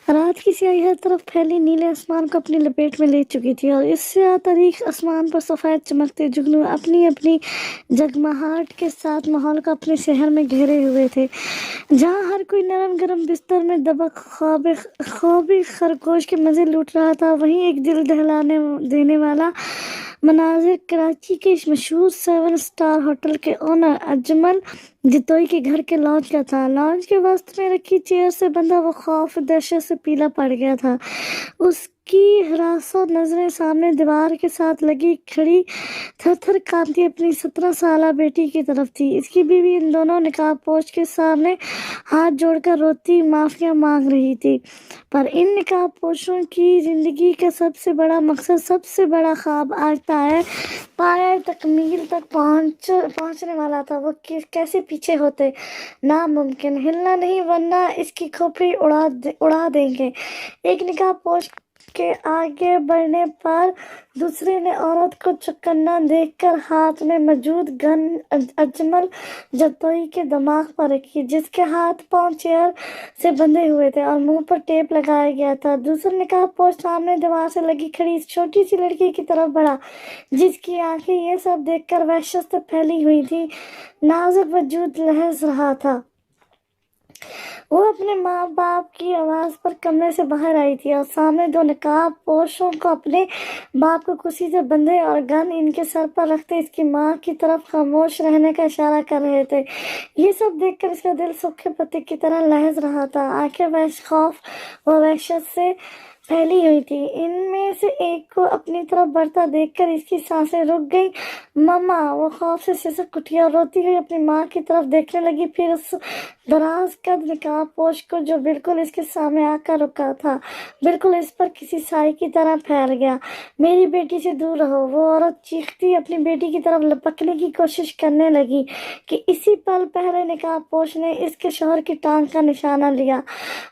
رات کی سیاہی ہر طرف پھیلی نیلے آسمان کو اپنی لپیٹ میں لے چکی تھی، اور اس سیاہ تاریک آسمان پر سفید چمکتے جگنو اپنی اپنی جگمگاہٹ کے ساتھ ماحول کو اپنے شہر میں گھیرے ہوئے تھے، جہاں ہر کوئی نرم گرم بستر میں دبا خوابی خرگوش کے مزے لوٹ رہا تھا، وہیں ایک دل دہلانے دینے والا مناظر کراچی کے مشہور 7 اسٹار ہوٹل کے اونر اجمل جتوئی کے گھر کے لانچ کا تھا۔ لانچ کے وسط میں رکھی چیئر سے بندہ وہ خوف و دہشت سے پیلا پڑ گیا تھا۔ اس کی ہراساں نظریں سامنے دیوار کے ساتھ لگی کھڑی تھر تھر کانپتی اپنی 17 سالہ بیٹی کی طرف تھی۔ اس کی بیوی ان دونوں نقاب پوش کے سامنے ہاتھ جوڑ کر روتی معافیاں مانگ رہی تھی، پر ان نقاب پوشوں کی زندگی کا سب سے بڑا مقصد، سب سے بڑا خواب آج پایۂ تکمیل تک پہنچنے والا تھا۔ وہ کیسے پیچھے ہوتے؟ ناممکن، ہلنا نہیں ورنہ اس کی کھوپڑی اڑا دیں گے۔ ایک نقاب پوش کے آگے بڑھنے پر دوسرے نے عورت کو چوکنا دیکھ کر ہاتھ میں موجود گن اجمل جتوئی کے دماغ پر رکھی، جس کے ہاتھ پاؤں چیئر سے بندھے ہوئے تھے اور منہ پر ٹیپ لگایا گیا تھا۔ دوسرا نقاب پوش سامنے دیوار سے لگی کھڑی اس چھوٹی سی لڑکی کی طرف بڑھا، جس کی آنکھیں یہ سب دیکھ کر وحشت سے پھیلی ہوئی تھیں۔ نازک وجود لرز رہا تھا۔ وہ اپنے ماں باپ کی آواز پر کمرے سے باہر آئی تھی اور سامنے دو نقاب پوشوں کو اپنے باپ کو کرسی سے بندھے اور گن ان کے سر پر رکھتے اس کی ماں کی طرف خاموش رہنے کا اشارہ کر رہے تھے۔ یہ سب دیکھ کر اس کا دل سوکھے پتے کی طرح لرز رہا تھا، آنکھیں خوف و وحشت سے پھیلی ہوئی تھی۔ ان میں سے ایک کو اپنی طرف بڑھتا دیکھ کر اس کی سانسیں رک گئیں۔ مما! وہ خوف سے سسک اٹھی اور روتی ہوئی اپنی ماں کی طرف دیکھنے لگی، پھر اس دراز قد نقاب پوش کو جو بالکل اس کے سامنے آ کر رکا تھا، بالکل اس پر کسی سائے کی طرح پھیل گیا۔ میری بیٹی سے دور رہو! وہ عورت چیختی اپنی بیٹی کی طرف لپکنے کی کوشش کرنے لگی کہ اسی پل پہلے نقاب پوش نے اس کے شوہر کی ٹانگ کا نشانہ لیا۔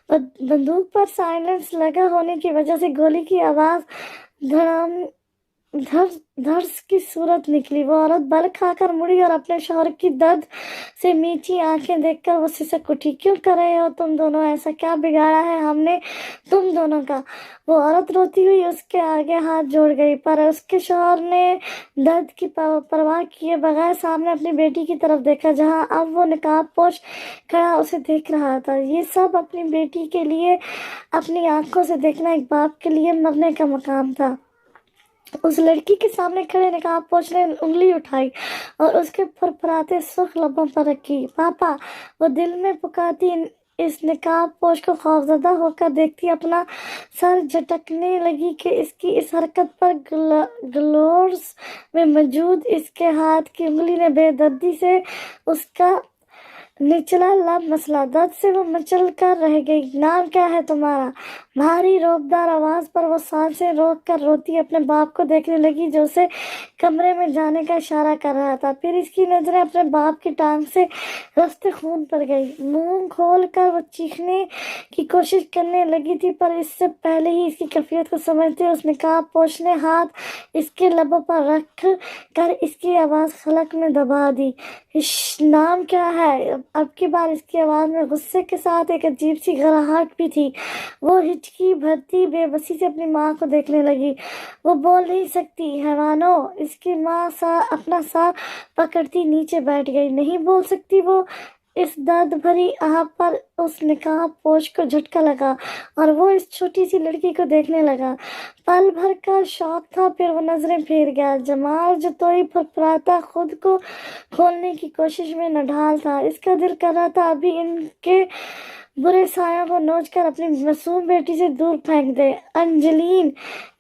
بندوق پر سائلنس لگا ہونے کی وجہ سے گولی کی آواز دھڑس کی صورت نکلی۔ وہ عورت بل کھا کر مڑی اور اپنے شوہر کی درد سے میچی آنکھیں دیکھ کر وہ سسک اٹھی۔ کیوں کر رہے ہو تم دونوں ایسا؟ کیا بگاڑا ہے ہم نے تم دونوں کا؟ وہ عورت روتی ہوئی اس کے آگے ہاتھ جوڑ گئی، پر اس کے شوہر نے درد کی پرواہ کیے بغیر سامنے اپنی بیٹی کی طرف دیکھا، جہاں اب وہ نقاب پوش کھڑا اسے دیکھ رہا تھا۔ یہ سب اپنی بیٹی کے لیے اپنی آنکھوں سے دیکھنا ایک باپ کے لیے مرنے کا مقام تھا۔ اس لڑکی کے سامنے کھڑے نقاب پوش نے انگلی اٹھائی اور اس کے پھرپھراتے سرخ لبوں پر رکھی۔ پاپا! وہ دل میں پکارتی اس نقاب پوش کو خوفزدہ ہو کر دیکھتی اپنا سر جھٹکنے لگی کہ اس کی اس حرکت پر گلووز میں موجود اس کے ہاتھ کی انگلی نے بے دردی سے اس کا نچلا لب مسلا۔ درد سے وہ مچل کر رہ گئی۔ نام کیا ہے تمہارا؟ بھاری روبدار آواز پر وہ سانسیں روک کر روتی اپنے باپ کو دیکھنے لگی، جو اسے کمرے میں جانے کا اشارہ کر رہا تھا۔ پھر اس کی نظریں اپنے باپ کی ٹانگ سے رستے خون پر گئی۔ منہ کھول کر وہ چیخنے کی کوشش کرنے لگی تھی، پر اس سے پہلے ہی اس کی کیفیت کو سمجھتے اس نقاب پوش نے ہاتھ اس کے لبوں پر رکھ کر اس کی آواز خلق میں دبا دی۔ نام کیا ہے؟ اب کی بار اس کی آواز میں غصے کے ساتھ ایک عجیب سی گھراہٹ بھی تھی۔ وہ ہچکی بھرتی بے بسی سے اپنی ماں کو دیکھنے لگی۔ وہ بول نہیں سکتی، حیوانوں! اس کی ماں اپنا سر پکڑتی نیچے بیٹھ گئی۔ نہیں بول سکتی وہ! اس درد بھری آہ پر اس نقاب پوش کو جھٹکا لگا اور وہ اس چھوٹی سی لڑکی کو دیکھنے لگا۔ پل بھر کا شوق تھا، پھر وہ نظریں پھیر گیا۔ جمال جتوئی پھرپھراتا خود کو کھولنے کی کوشش میں نڈھال تھا۔ اس کا دل کر رہا تھا ابھی ان کے برے سایوں کو نوچ کر اپنی معصوم بیٹی سے دور پھینک دے۔ انجلین!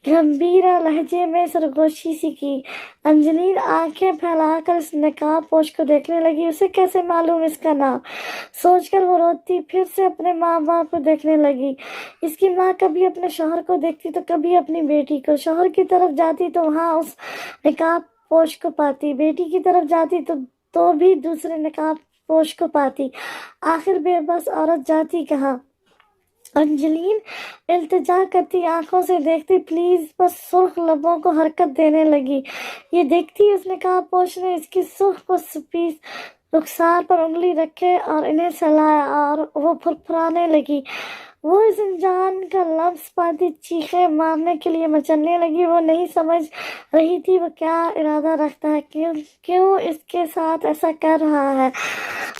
گمبھیرا لہجے میں سرگوشی سی کی۔ انجلین آنکھیں پھیلا کر اس نقاب پوش کو دیکھنے لگی۔ اسے کیسے معلوم اس کا نام؟ سوچ کر وہ روتی پھر سے اپنے ماں باپ کو دیکھنے لگی۔ اس کی ماں کبھی اپنے شوہر کو دیکھتی تو کبھی اپنی بیٹی کو۔ شوہر کی طرف جاتی تو وہاں اس نقاب پوش کو پاتی، بیٹی کی طرف جاتی تو بھی دوسرے نقاب پوش کو پاتی، آخر بے بس عورت جاتی کہاں؟ انجلین التجا کرتی آنکھوں سے دیکھتی، پلیز! بس سرخ لبوں کو حرکت دینے لگی۔ یہ دیکھتی اس نقاب پوش نے اس کی سرخ و سپیس رخسار پر انگلی رکھے اور انہیں سہلایا اور وہ پھرپھرانے لگی۔ وہ اس انجان کا لفظ پاتی چیخیں مارنے کے لیے مچلنے لگی۔ وہ نہیں سمجھ رہی تھی وہ کیا ارادہ رکھتا ہے، کیوں اس کے ساتھ ایسا کر رہا ہے،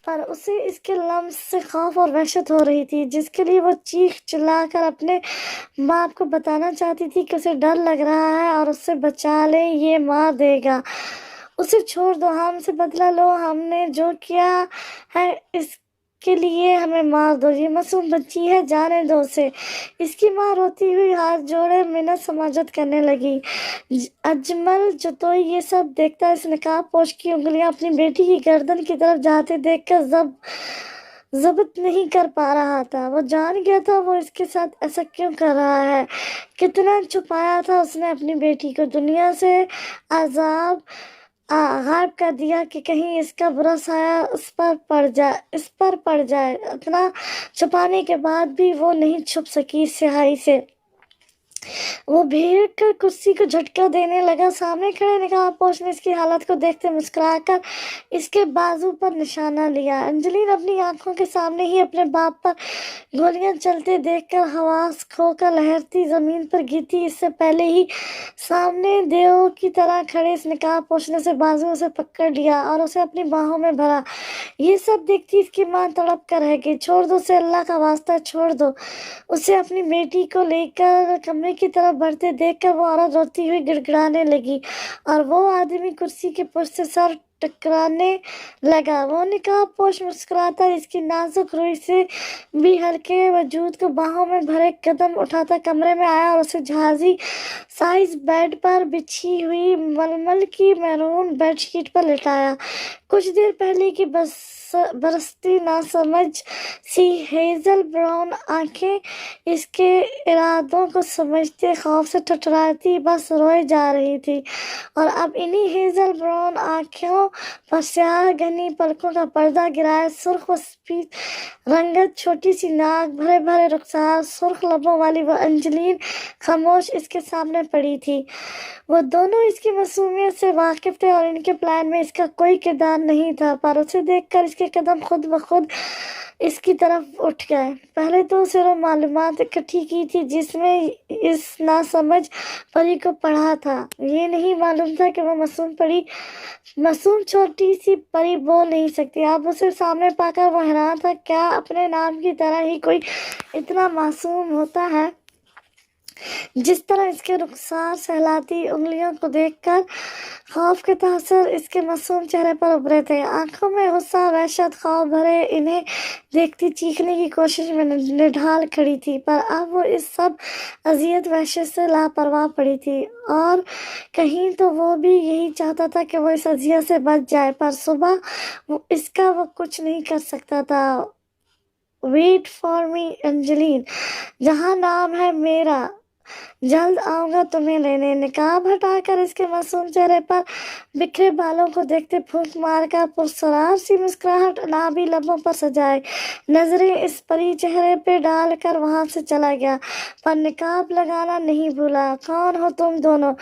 پر اسے اس کے لمس سے خوف اور وحشت ہو رہی تھی، جس کے لیے وہ چیخ چلا کر اپنے باپ کو بتانا چاہتی تھی کہ اسے ڈر لگ رہا ہے اور اس سے بچا لے، یہ مار دے گا، اسے چھوڑ دو، ہم سے بدلہ لو، ہم نے جو کیا ہے اس کے لیے ہمیں مار دو، یہ معصوم بچی ہے، جانے دو اسے۔ اس کی ماں روتی ہوئی ہاتھ جوڑے منت سماجت کرنے لگی۔ اجمل جتوئی یہ سب دیکھتا اس نقاب پوش کی انگلیاں اپنی بیٹی کی گردن کی طرف جاتے دیکھ کر ضبط نہیں کر پا رہا تھا۔ وہ جان گیا تھا وہ اس کے ساتھ ایسا کیوں کر رہا ہے، کتنا چھپایا تھا اس نے اپنی بیٹی کو، دنیا سے عذاب غائب کر دیا کہ کہیں اس کا برا سایہ اس پر پڑ جائے۔ اتنا چھپانے کے بعد بھی وہ نہیں چھپ سکی سیاہی سے۔ وہ بھیڑ کر کرسی کو جھٹکا دینے لگا۔ سامنے کھڑے نقاب پوش نے اس کی حالت کو دیکھتے مسکرا کر اس کے بازو پر نشانہ لیا۔ انجلین اپنی آنکھوں کے سامنے ہی اپنے باپ پر گولیاں چلتے دیکھ کر حواس کھو کر لہرتی زمین پر گرتی۔ اس سے پہلے ہی سامنے دیو کی طرح کھڑے اس نقاب پوش نے اسے بازو سے پکڑ لیا اور اسے اپنی باہوں میں بھرا۔ یہ سب دیکھتی اس کی ماں تڑپ کر رہ گئی۔ چھوڑ دو اسے، اللہ کا واسطہ چھوڑ دو اسے۔ اپنی بیٹی کو لے کر کمرے کی طرف بڑھتے دیکھ کر وہ عورت روتی ہوئی گڑگڑانے لگی اور وہ آدمی کرسی کے پشت سے سر ٹکرانے لگا۔ وہ نقاب پوش مسکراتا اس کی نازک روئی سے بھی ہلکے وجود کو باہوں میں بھرے قدم اٹھاتا کمرے میں آیا اور اسے جہازی سائز بیڈ پر بچھی ہوئی ململ کی میرون بیڈ شیٹ پر لٹایا۔ کچھ دیر پہلے کی برستی ناسمجھ سی ہیزل براؤن آنکھیں اس کے ارادوں کو سمجھتے خوف سے ٹھٹھراتی بس روئے جا رہی تھی، اور اب انہی ہیزل براؤن آنکھوں پر سیاہ گہنی پلکوں کا پردہ گرائے سرخ و سفید رنگت، چھوٹی سی ناک، بھرے بھرے رخسار، سرخ لبوں والی وہ انجلین خاموش اس کے سامنے پڑی تھی۔ وہ دونوں اس کی معصومیت سے واقف تھے اور ان کے پلان میں اس کا کوئی کردار نہیں تھا، پر اسے دیکھ کر اس کے قدم خود بخود اس کی طرف اٹھ گئے۔ پہلے تو اسے وہ معلومات اکٹھی کی تھی جس میں اس ناسمجھ پری کو پڑھا تھا۔ یہ نہیں معلوم تھا کہ وہ معصوم چھوٹی سی پری بول نہیں سکتی۔ اب اسے سامنے پا کر وہ حیران تھا، کیا اپنے نام کی طرح ہی کوئی اتنا معصوم ہوتا ہے؟ جس طرح اس کے رخسار سہلاتی انگلیوں کو دیکھ کر خوف کے تاثر اس کے معصوم چہرے پر ابھرے تھے۔ آنکھوں میں غصہ، وحشت، خوف بھرے، انہیں دیکھتی چیخنے کی کوشش میں نڈھال کھڑی تھی، پر اب وہ اس سب اذیت وحشت سے لاپرواہ پڑی تھی، اور کہیں تو وہ بھی یہی چاہتا تھا کہ وہ اس اذیت سے بچ جائے، پر صبح اس کا وہ کچھ نہیں کر سکتا تھا۔ ویٹ فار می انجلین، جہاں نام ہے میرا، جلد آؤں گا تمہیں لینے۔ نقاب ہٹا کر اس کے معصوم چہرے پر بکھرے بالوں کو دیکھتے پھونک مار کر پرسرار سی مسکراہٹ نابی لبوں پر سجائے نظریں اس پری چہرے پہ ڈال کر وہاں سے چلا گیا، پر نقاب لگانا نہیں بھولا۔ کون ہو تم دونوں؟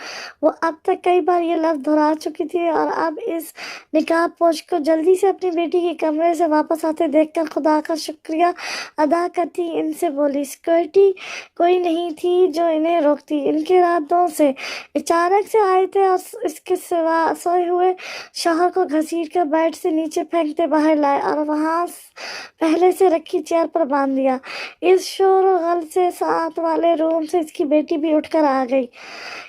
وہ اب تک کئی بار یہ لفظ دہرا چکی تھی، اور اب اس نقاب پوش کو جلدی سے اپنی بیٹی کے کمرے سے واپس آتے دیکھ کر خدا کا شکریہ ادا کرتی ان سے بولی۔ سیکورٹی کوئی نہیں تھی جو انہیں روکتی، ان کے ارادوں سے اچانک سے آئے تھے اور اس کے سوئے ہوئے شوہر کو گھسیٹ کر بیڈ سے نیچے پھینکتے باہر لائے اور وہاں پہلے سے رکھی چیئر پر باندھ دیا۔ اس شور و غل سے ساتھ والے روم سے اس کی بیٹی بھی اٹھ کر آ گئی۔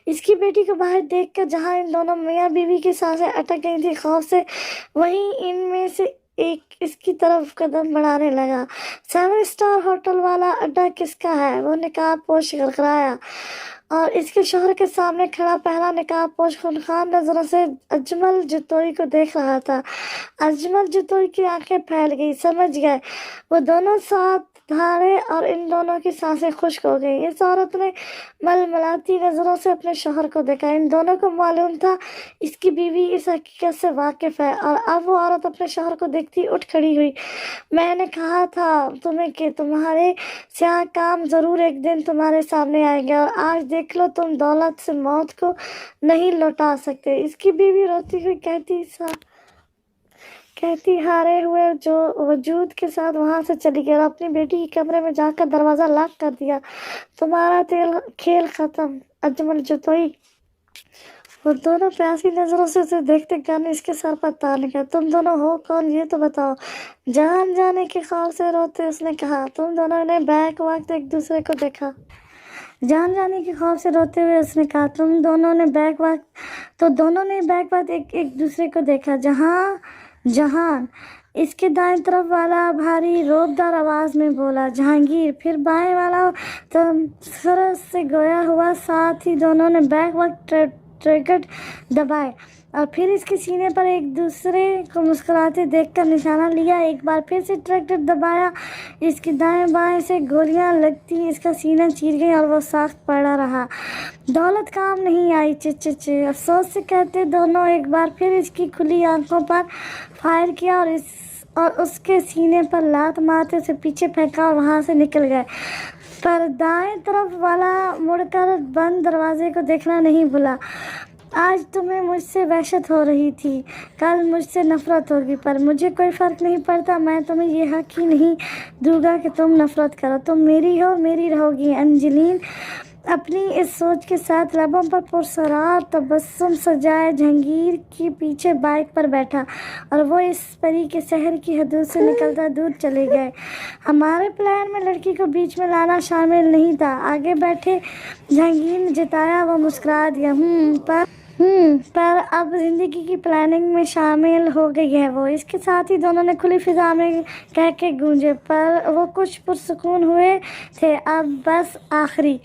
اس کی بیٹی کو باہر دیکھ کر جہاں ان دونوں میاں بیوی کی سانسیں اٹک گئی تھی خوف سے، وہیں ان میں سے ایک اس کی طرف قدم بڑھانے لگا۔ 7 اسٹار ہوٹل والا اڈا کس کا ہے؟ وہ نقاب پوش گڑگڑایا، اور اس کے شوہر کے سامنے کھڑا پہلا نقاب پوش خونخوار نظروں سے اجمل جتوئی کو دیکھ رہا تھا۔ اجمل جتوئی کی آنکھیں پھیل گئی، سمجھ گئے، وہ دونوں ساتھ دھاڑے اور ان دونوں کی سانسیں خشک ہو گئیں۔ اس عورت نے ململاتی نظروں سے اپنے شوہر کو دیکھا، ان دونوں کو معلوم تھا اس کی بیوی اس حقیقت سے واقف ہے، اور اب وہ عورت اپنے شوہر کو دیکھتی اٹھ کھڑی ہوئی۔ میں نے کہا تھا تمہیں کہ تمہارے سیاہ کام ضرور ایک دن تمہارے سامنے آئیں گے، اور آج دیکھ لو تم دولت سے موت کو نہیں لوٹا سکتے۔ اس کی بیوی روتی ہوئی کہتی، कहती हारे हुए जो वजूद के साथ वहां से चली गई और अपनी बेटी के कमरे में जाकर दरवाजा लॉक कर दिया। तुम्हारा खेल खत्म अजमल जुतोई। वो दोनों प्यासी नजरों से उसे देखते गन इसके सर पर तान गया। तुम दोनों हो कौन ये तो बताओ। जान जाने के ख्वाब से रोते उसने कहा। तुम दोनों ने बैक वक्त एक दूसरे को देखा। जान जाने के ख्वाब से रोते हुए उसने कहा। तुम दोनों ने बैक वक्त तो दोनों ने बैक वक्त एक दूसरे को देखा। जहान इसके दाएं तरफ वाला भारी रोबदार आवाज में बोला जहांगीर। फिर बाएं वाला तो सरस से गोया हुआ। साथ ही दोनों ने बैक वक्त ट्रिगर दबाए और फिर इसके सीने पर एक दूसरे को मुस्कुराते देखकर निशाना लिया। एक बार फिर से ट्रिगर दबाया। इसकी दाएं बाएं से गोलियां लगती इसका सीना चीर गई और वो साख्त पड़ा रहा। दौलत काम नहीं आई। चे अफसोस से कहते दोनों एक बार फिर इसकी खुली आंखों पर फायर किया और उसके सीने पर लात मारते उसे पीछे फेंका और वहां से निकल गए। पर दाएं तरफ वाला मुड़कर बंद दरवाजे को देखना नहीं भूला। आज तुम्हें मुझसे वहशत हो रही थी, कल मुझसे नफरत होगी, पर मुझे कोई फ़र्क नहीं पड़ता। मैं तुम्हें ये हक ही नहीं दूंगा कि तुम नफरत करो। तुम मेरी हो, मेरी रहोगी। अंजलिन अपनी इस सोच के साथ लबों पर पुरसरार तबस्सुम सजाए जहांगीर के पीछे बाइक पर बैठा और वो इस परी के शहर की हदूद से निकलता दूर चले गए। हमारे प्लान में लड़की को बीच में लाना शामिल नहीं था, आगे बैठे जहांगीर ने जताया। वो मुस्कुरा दिया। पर अब जिंदगी की प्लानिंग में शामिल हो गई है वो। इसके साथ ही दोनों ने खुली फिजा में कह के गूंजे, पर वो कुछ पुरसुकून हुए थे। अब बस आखिरी।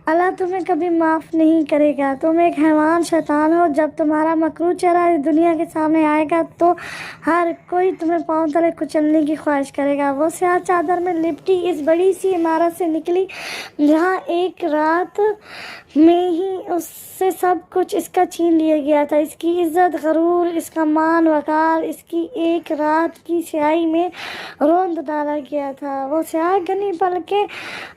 अल्लाह तुम्हें कभी माफ़ नहीं करेगा। तुम एक हैवान शैतान हो। जब तुम्हारा मकरू चेहरा इस दुनिया के सामने आएगा तो हर कोई तुम्हें पाँव तले कुचलने की ख्वाहिश करेगा। वो स्याह चादर में लिपटी इस बड़ी सी इमारत से निकली जहाँ एक रात में ही उससे सब कुछ इसका छीन लिया गया था। इसकी इज्जत, गरूर, इसका मान, वकार, इसकी एक रात की स्याही में रोंद डाला गया था। वो स्याह घनी पलके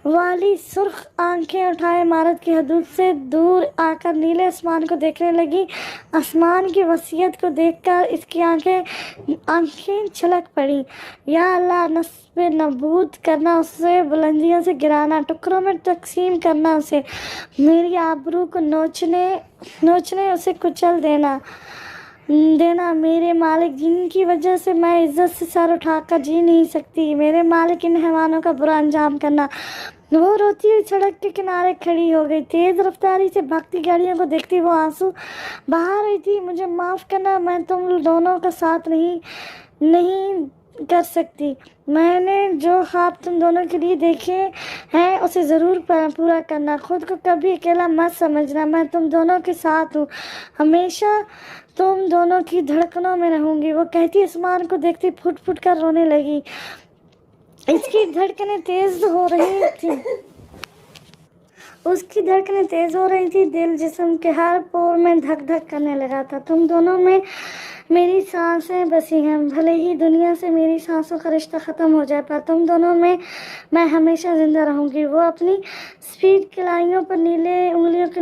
वाली सुर्ख आंखें उठाए इमारत की हदूद से दूर आकर नीले आसमान को देखने लगी। आसमान की वसीयत को देखकर इसकी आंखें छलक पड़ी। या अल्लाह, नस्बे नबूद करना उसे, बुलंदियों से गिराना, टुकड़ों में तकसीम करना उसे, मेरी आबरू को नोचने उसे कुचल देना मेरे मालिक, जिनकी वजह से मैं इज्जत से सर उठाकर जी नहीं सकती। मेरे मालिक, इन हैवानों का बुरा अंजाम करना। वो रोती हुई सड़क के किनारे खड़ी हो गई। तेज रफ्तारी से भागती गाड़ियों को देखती वो आंसू बहा रही थी। मुझे माफ़ करना, मैं तुम दोनों का साथ नहीं कर सकती। मैंने जो ख्वाब तुम दोनों के लिए देखे हैं उसे ज़रूर पूरा करना। खुद को कभी अकेला मत समझना। मैं तुम दोनों के साथ हूँ, हमेशा तुम दोनों की धड़कनों में रहूँगी। वो कहती आसमान को देखती फुट फुट कर रोने लगी। इसकी धड़कनें तेज हो रही थी। उसकी धड़कनें तेज हो रही थी। दिल जिस्म के हर पोर में धक धक करने लगा था। तुम दोनों में मेरी सांसें बसी हैं। भले ही दुनिया से मेरी सांसों का रिश्ता ख़त्म हो जाए, पर तुम दोनों में मैं हमेशा ज़िंदा रहूँगी। वो अपनी स्पीड कलाइयों पर नीले उंगलियों के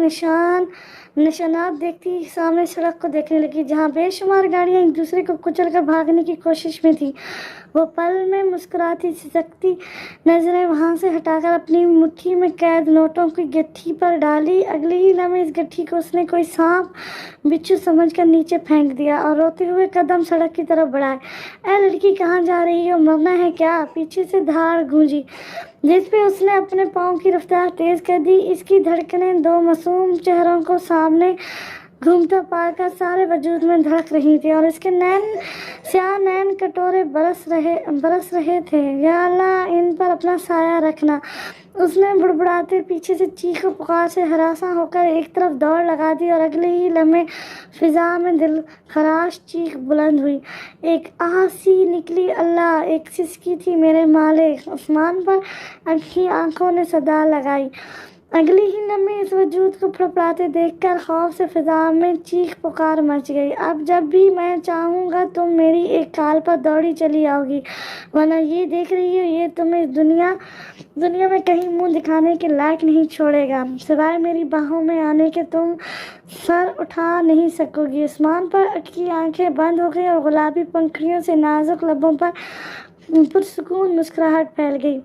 निशानात देखती सामने सड़क को देखने लगी, जहाँ बेशुमार गाड़ियाँ एक दूसरे को कुचल कर भागने की कोशिश में थी। वो पल में मुस्कुराती सिसकती नजरें वहाँ से हटाकर अपनी मुट्ठी में कैद नोटों की गट्ठी पर डाली। अगले ही लम्हे इस गट्ठी को उसने कोई सांप बिच्छू समझकर नीचे फेंक दिया और रोते हुए कदम सड़क की तरफ बढ़ाए। ऐ लड़की, कहाँ जा रही हो? मरना है क्या? पीछे से धाड़ गूंजी, जिस पे उसने अपने पाँव की रफ्तार तेज कर दी। इसकी धड़कनें दो मासूम चेहरों को सामने घूमता पाकर सारे वजूद में धड़क रही थी और इसके स्याह नैन कटोरे बरस रहे थे। या अल्लाह, इन पर अपना साया रखना। उसने बुड़बुड़ाते पीछे से चीख पुकार से हरासा होकर एक तरफ दौड़ लगा दी और अगले ही लम्हे फिजा में दिल खराश चीख बुलंद हुई। एक आह सी निकली। अल्लाह, एक सिसकी थी मेरे मालिक। आसमान पर अखी आंखों ने सदा लगाई। अगली ही लम्हे इस वजूद को फड़फड़ाते देखकर खौफ से फिजा में चीख पुकार मच गई। अब जब भी मैं चाहूँगा तुम मेरी एक काल पर दौड़ी चली आओगी, वरना ये देख रही हो, ये तुम्हें दुनिया में कहीं मुंह दिखाने के लायक नहीं छोड़ेगा। सिवाय मेरी बाहों में आने के तुम सर उठा नहीं सकोगी। आसमान पर अटकी आंखें बंद हो गई और गुलाबी पंखुड़ियों से नाजुक लबों पर पुरसुकून मुस्कुराहट फैल गई।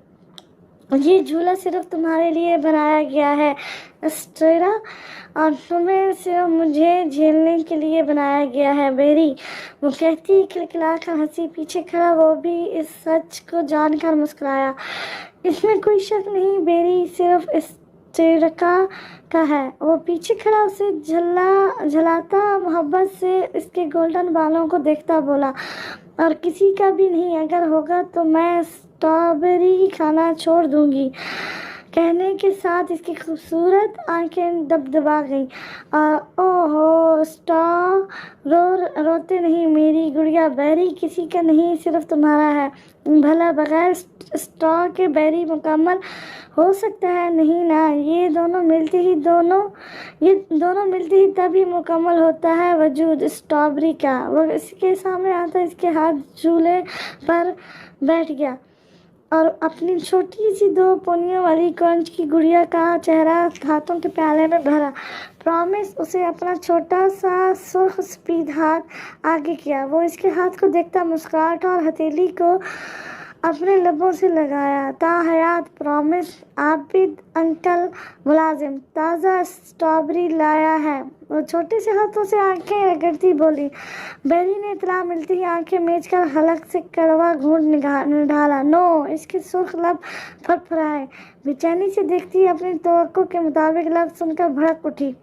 ये झूला सिर्फ तुम्हारे लिए बनाया गया है एस्टेरा, और तुम्हें सिर्फ मुझे झेलने के लिए बनाया गया है बेरी। वो कहती खिलखिला कर हंसी। पीछे खड़ा वो भी इस सच को जानकर मुस्कुराया। इसमें कोई शक नहीं, बेरी सिर्फ एस्टेरा का है। वो पीछे खड़ा उसे झलाता मोहब्बत से इसके गोल्डन बालों को देखता बोला, और किसी का भी नहीं, अगर होगा तो मैं स्ट्रॉबेरी खाना छोड़ दूंगी। कहने के साथ इसकी खूबसूरत आंखें दबदबा गईं। और ओहो रोते नहीं मेरी गुड़िया, बेरी किसी का नहीं, सिर्फ तुम्हारा है। भला बगैर स्ट्रॉ के बेरी मुकम्मल हो सकता है? नहीं ना, ये दोनों मिलते ही तभी मुकम्मल होता है वजूद स्ट्रॉबेरी का। वो इसके सामने आता, इसके हाथ झूले पर बैठ गया और अपनी छोटी सी 2 पोनियों वाली कंच की गुड़िया का चेहरा हाथों के प्याले में भरा। प्रॉमिस उसे अपना छोटा सा सुर्ख सफेद हाथ आगे किया। वो इसके हाथ को देखता मुस्कुराहट और हथेली को अपने लबों से लगाया। ताहयात प्रॉमिस, आबिद अंकल मुलाजिम ताज़ा स्ट्रॉबेरी लाया है। वो छोटे से हाथों से आंखें रगड़ती बोली। बेरी ने इतला मिलती ही आंखें मेज कर हलक से कड़वा घूंट निकाला। नो, इसके सुर्ख लब फड़फड़ाए। बेचैनी से देखती अपनी तवक्को के मुताबिक लब सुनकर भड़क उठी।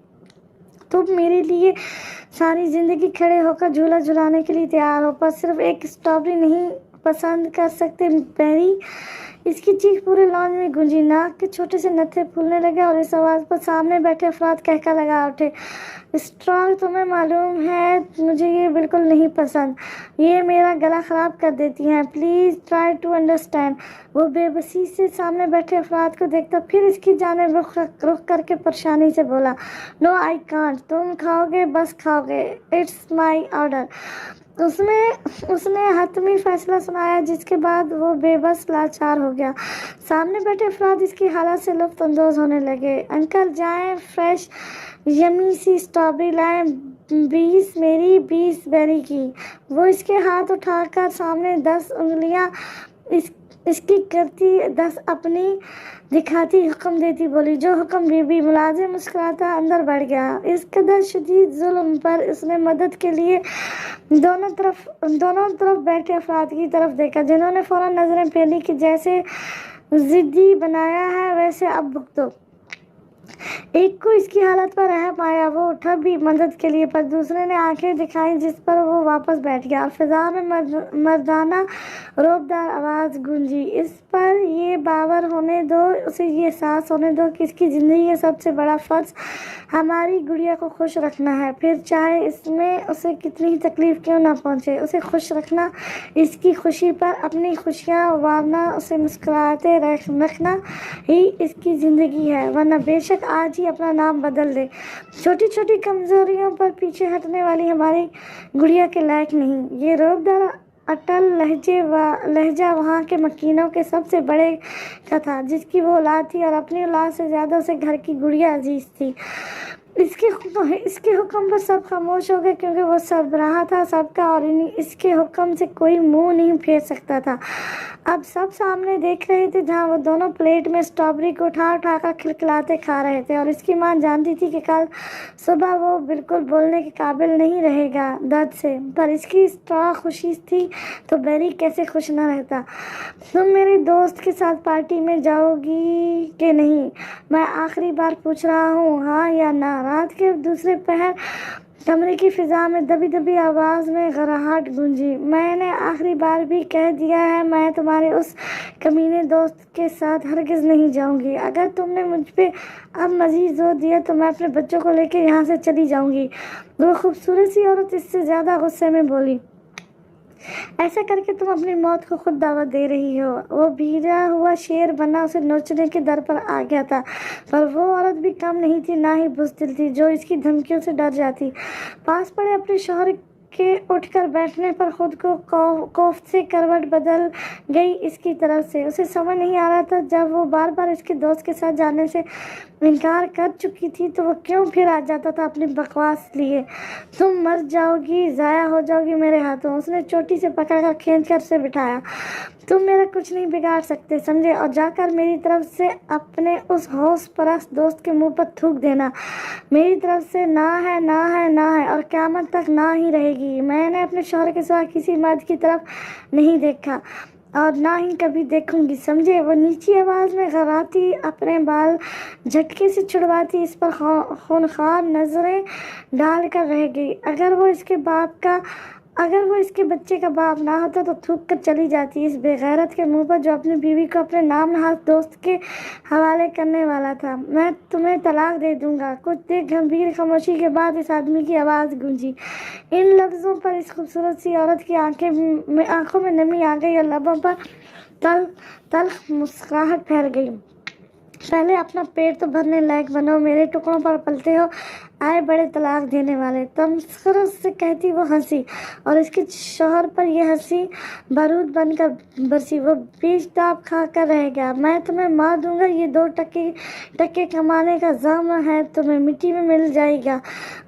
तुम मेरे लिए सारी जिंदगी खड़े होकर झूला झुलाने के लिए तैयार हो, पर सिर्फ एक स्ट्रॉबेरी नहीं पसंद कर सकते बेरी? इसकी चीख पूरे लॉन में गूंजी। नाक के छोटे से नत्थे फूलने लगे और इस आवाज़ पर सामने बैठे अफराद कहका लगा उठे। स्ट्रॉ, तुम्हें मालूम है मुझे ये बिल्कुल नहीं पसंद, ये मेरा गला ख़राब कर देती हैं। Please try to understand. वो बेबसी से सामने बैठे अफराद को देखता फिर इसकी जानिब रुख करके परेशानी से बोला, नो आई कांट। तुम खाओगे, बस खाओगे, इट्स माई ऑर्डर। उसने हतमी फैसला सुनाया, जिसके बाद वो बेबस लाचार हो गया। सामने बैठे अफराद इसकी हालत से लुत्फ अंदोज होने लगे। अंकल जाएं, फ्रेश यमी सी स्ट्रॉबेरी लाएं, 20 मेरी 20 बेरी की। वो इसके हाथ उठाकर सामने 10 उंगलियां इसकी करती 10 अपनी दिखाती हुक्म देती बोली, जो हुक्म बीबी। मुलाजिम मुस्कुराता अंदर बढ़ गया। इस कदर शदीद जुल्म पर उसने मदद के लिए दोनों तरफ बैठे अफराद की तरफ देखा, जिन्होंने फौरन नजरें फेरी कि जैसे जिद्दी बनाया है वैसे अब भुगतो। एक को इसकी हालत पर रहम आया, वो उठा भी मदद के लिए, पर दूसरे ने आंखें दिखाई, जिस पर वो वापस बैठ गया। और फिजा में मर्दाना रोबदार आवाज़ गूंजी, इस पर ये बावर होने दो, उसे ये एहसास होने दो कि इसकी ज़िंदगी का सबसे बड़ा फ़र्ज़ हमारी गुड़िया को खुश रखना है, फिर चाहे इसमें उसे कितनी ही तकलीफ़ क्यों ना पहुँचे। उसे खुश रखना, इसकी खुशी पर अपनी खुशियाँ वारना, उसे मुस्कुराते रखना ही इसकी ज़िंदगी है, वरना बेशक आज ही अपना नाम बदल दे। छोटी छोटी कमज़ोरियों पर पीछे हटने वाली हमारी गुड़िया के लायक नहीं। ये रोबदार अटल लहजा वहाँ के मकीनों के सबसे बड़े का था, जिसकी वो औलाद थी, और अपनी औलाद से ज़्यादा उसे घर की गुड़िया अजीज़ थी। इसके हुक्म पर सब खामोश हो गए, क्योंकि वो सरबराह था सबका, और इसके हुक्म से कोई मुंह नहीं फेर सकता था। अब सब सामने देख रहे थे, जहाँ वो दोनों प्लेट में स्ट्रॉबेरी को उठा कर खिलखिलाते खा रहे थे, और इसकी माँ जानती थी कि कल सुबह वो बिल्कुल बोलने के काबिल नहीं रहेगा दर्द से, पर इसकी स्ट्रॉ खुशी थी तो बेरी कैसे खुश न रहता। तुम मेरे दोस्त के साथ पार्टी में जाओगी कि नहीं? मैं आखिरी बार पूछ रहा हूँ, हाँ या ना। रात के दूसरे पहर कमरे की फिजा में दबी दबी आवाज़ में गराहट गूंजी। मैंने आखिरी बार भी कह दिया है, मैं तुम्हारे उस कमीने दोस्त के साथ हरगिज़ नहीं जाऊंगी। अगर तुमने मुझ पे अब मज़ीद जोर दिया तो मैं अपने बच्चों को लेकर यहाँ से चली जाऊंगी। वो खूबसूरत सी औरत इससे ज़्यादा गुस्से में बोली। ऐसा करके तुम अपनी मौत को खुद दावत दे रही हो। वो भीगा हुआ शेर बना उसे नोचने के दर पर आ गया था, पर वो औरत भी कम नहीं थी, ना ही बुज़दिल थी, जो इसकी धमकियों से डर जाती। पास पड़े अपने शौहर के उठकर बैठने पर खुद को कोफ्त से करवट बदल गई इसकी तरफ से। उसे समझ नहीं आ रहा था, जब वो बार बार इसके दोस्त के साथ जाने से इनकार कर चुकी थी तो वो क्यों फिर आ जाता था अपनी बकवास लिए। तुम मर जाओगी, ज़ाया हो जाओगी मेरे हाथों। उसने चोटी से पकड़कर खींच कर उसे बिठाया। तुम मेरा कुछ नहीं बिगाड़ सकते, समझे? और जाकर मेरी तरफ से अपने उस होश परस्त दोस्त के मुंह पर थूक देना। मेरी तरफ से ना है, ना है, ना है, और क़यामत तक ना ही रहेगी। मैंने अपने शौहर के सिवा किसी मर्द की तरफ नहीं देखा और ना ही कभी देखूंगी, समझे? वो नीची आवाज़ में घबराती अपने बाल झटके से छुड़वाती इस पर खूनखार नज़रें डाल कर रह गई। अगर वो इसके बच्चे का बाप ना होता तो थूक कर चली जाती इस बेगैरत के मुंह पर, जो अपनी बीवी को अपने नाम नहाद दोस्त के हवाले करने वाला था। मैं तुम्हें तलाक दे दूंगा। कुछ देर गंभीर खामोशी के बाद इस आदमी की आवाज़ गूंजी। इन लफ्ज़ों पर इस खूबसूरत सी औरत की आंखों में नमी आ गई और लबों पर तल्ख मुस्कुराहट फैल गई। पहले अपना पेट तो भरने लायक बनो, मेरे टुकड़ों पर पलते हो आए बड़े तलाक देने वाले। तमस्खुर से कहती वो हंसी, और इसके शौहर पर यह हंसी बारूद बनकर बरसी। वो बीच दाब खा कर रह गया। मैं तुम्हें मार दूंगा, ये 2 टके कमाने का ज़म है, तुम्हें मिट्टी में मिल जाएगा।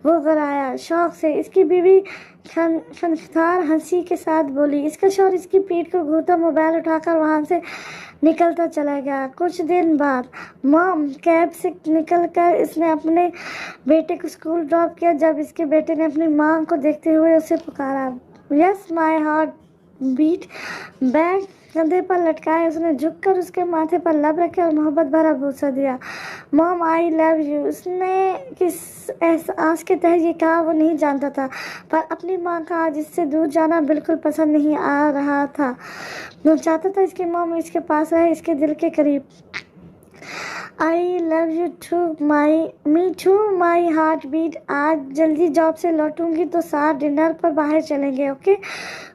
वो गराया शौक से। इसकी बीवी खनखतार हंसी के साथ बोली। इसका शौहर इसकी पीठ को घूरता मोबाइल उठाकर वहाँ से निकलता चला गया। कुछ दिन बाद मॉम कैब से निकलकर इसने अपने बेटे को स्कूल ड्रॉप किया। जब इसके बेटे ने अपनी माँ को देखते हुए उसे पुकारा, yes my heartbeat. Bag कंधे पर लटकाए उसने झुककर उसके माथे पर लब रखे और मोहब्बत भरा बूसा दिया। Mom I love you. उसने किस एहसास के तहत ये कहा वो नहीं जानता था, पर अपनी माँ का आज इससे दूर जाना बिल्कुल पसंद नहीं आ रहा था। वो चाहता था इसकी मॉम इसके पास रहे, इसके दिल के करीब। I love you too me too my heartbeat. आज जल्दी जॉब से लौटूंगी तो साथ डिनर पर बाहर चलेंगे, ओके?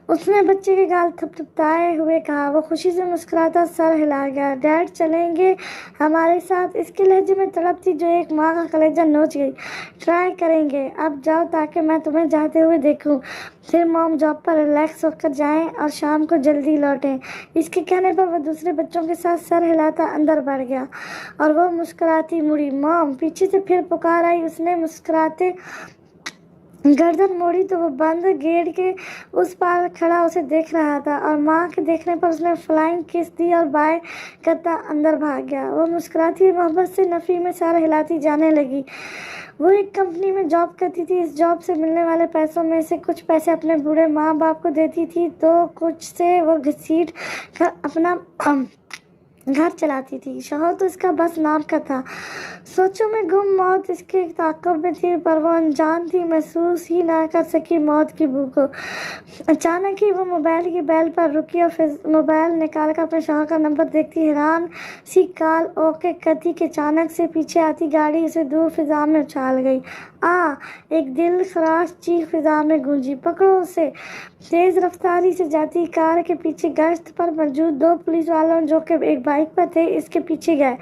उसने बच्चे के गाल थपथपाए हुए कहा। वो खुशी से मुस्कुराता सर हिला गया। डैड चलेंगे हमारे साथ? इसके लहजे में तड़प थी जो एक माँ का कलेजा नोच गई। ट्राई करेंगे, अब जाओ ताकि मैं तुम्हें जाते हुए देखूं। फिर मॉम जॉब पर रिलैक्स होकर जाएं और शाम को जल्दी लौटें। इसके कहने पर वह दूसरे बच्चों के साथ सर हिलाता अंदर बढ़ गया और वो मुस्कुराती मुड़ी। मॉम पीछे से फिर पुकार आई। उसने मुस्कुराते गर्दन मोड़ी तो वो बंद गेट के उस पार खड़ा उसे देख रहा था, और माँ के देखने पर उसने फ्लाइंग किस दी और बाय करता अंदर भाग गया। वो मुस्कुराती मोहब्बत से नफ़ी में सर हिलाती जाने लगी। वो एक कंपनी में जॉब करती थी। इस जॉब से मिलने वाले पैसों में से कुछ पैसे अपने बूढ़े माँ बाप को देती थी, तो कुछ से वो घसीट कर अपना घर चलाती थी। शौहर तो इसका बस नाम का था। सोचों में गुम मौत इसके ताक़ुब में थी, पर वो अनजान थी, महसूस ही ना कर सकी मौत की बू को। अचानक ही वो मोबाइल की बेल पर रुकी और फिर मोबाइल निकाल कर अपने शौहर का नंबर देखती हैरान सी कॉल ओके करती कि अचानक से पीछे आती गाड़ी उसे दूर फिजा में उछाल गई। एक दिल खराश चीख फिजा में गूंजी। पकड़ो उसे। तेज रफ्तारी से जाती कार के पीछे गश्त पर मौजूद 2 पुलिस वालों जो कि एक बाइक पर थे इसके पीछे गए,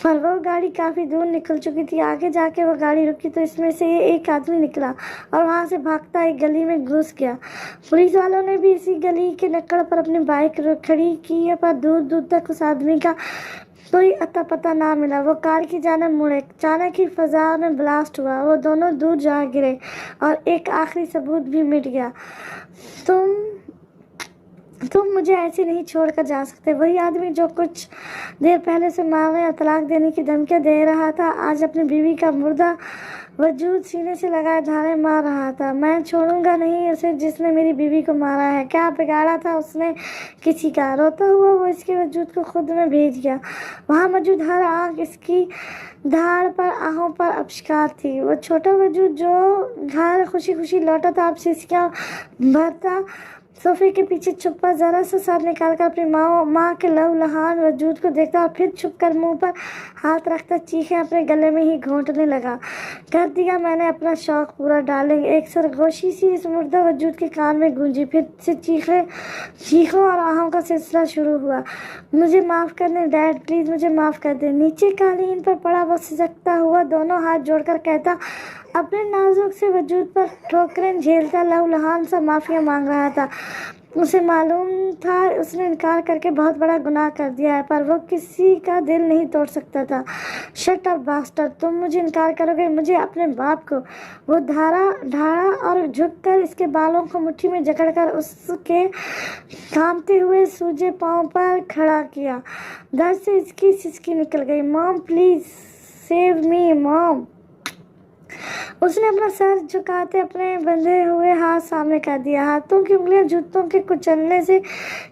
पर वो गाड़ी काफ़ी दूर निकल चुकी थी। आगे जाके वो गाड़ी रुकी तो इसमें से एक आदमी निकला और वहाँ से भागता एक गली में घुस गया। पुलिस वालों ने भी इसी गली के नक्कड़ पर अपनी बाइक खड़ी की, पर दूर दूर तक उस आदमी का कोई अता पता ना मिला। वो कार की जानिब मुड़े। अचानक ही फजा में ब्लास्ट हुआ। वो दोनों दूर जा गिरे और एक आखिरी सबूत भी मिट गया। तुम मुझे ऐसे नहीं छोड़कर जा सकते। वही आदमी जो कुछ देर पहले से मांगे और तलाक देने की धमकियां दे रहा था, आज अपनी बीवी का मुर्दा वजूद सीने से लगाए धारे मार रहा था। मैं छोड़ूंगा नहीं उसे जिसने मेरी बीवी को मारा है। क्या बिगाड़ा था उसने किसी का? रोता हुआ वो इसके वजूद को खुद में भेज गया। वहाँ मौजूद हर आँख इसकी धाड़ पर आहों पर आविष्कार थी। वो छोटा वजूद जो घर खुशी खुशी लौटा था, अब सिसकियाँ भरता सोफे के पीछे छुपा जरा सा सर निकालकर अपनी माँ के लहूलुहान वजूद को देखता और फिर छुपकर मुंह पर हाथ रखता चीखें अपने गले में ही घोंटने लगा। कर दिया मैंने अपना शौक पूरा डार्लिंग, एक सरगोशी सी इस मुर्दा वजूद के कान में गूंजी। फिर से चीखों और आहों का सिलसिला शुरू हुआ। मुझे माफ़ करने डैड, प्लीज़ मुझे माफ़ कर दे। नीचे कालीन पर पड़ा वो सिसकता हुआ दोनों हाथ जोड़कर कहता, अपने नाजुक से वजूद पर ठोकरें झेलता लहूलुहान सा माफ़िया मांग रहा था। उसे मालूम था उसने इनकार करके बहुत बड़ा गुनाह कर दिया है, पर वो किसी का दिल नहीं तोड़ सकता था। शट अप बास्टर्ड, तुम मुझे इनकार करोगे, मुझे अपने बाप को। वो ढाड़ा और झुककर इसके बालों को मुट्ठी में जकड़कर उसके कांपते हुए सूजे पाँव पर खड़ा किया। दर्द से इसकी सिसकी निकल गई। Mom please save me mom. उसने अपना सर झुकाते अपने बंधे हुए हाथ सामने कर दिया। हाथों की उंगलियां जूतों के कुचलने से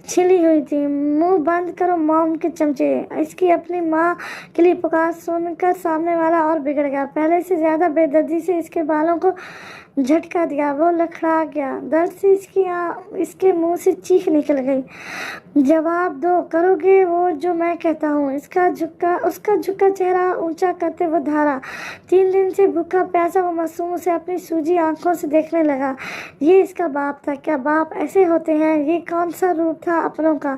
छिली हुई थी। मुंह बंद करो मॉम के चमचे। इसकी अपनी माँ के लिए पुकार सुनकर सामने वाला और बिगड़ गया। पहले से ज्यादा बेदर्दी से इसके बालों को झटका दिया। वो लड़खड़ा गया। दर्द से इसके मुंह से चीख निकल गई। जवाब दो, करोगे वो जो मैं कहता हूँ? उसका झुका चेहरा ऊंचा करते वो धारा। 3 दिन से भूखा प्यासा वो मासूम उसे अपनी सूजी आंखों से देखने लगा। ये इसका बाप था क्या? बाप ऐसे होते हैं? ये कौन सा रूप था अपनों का?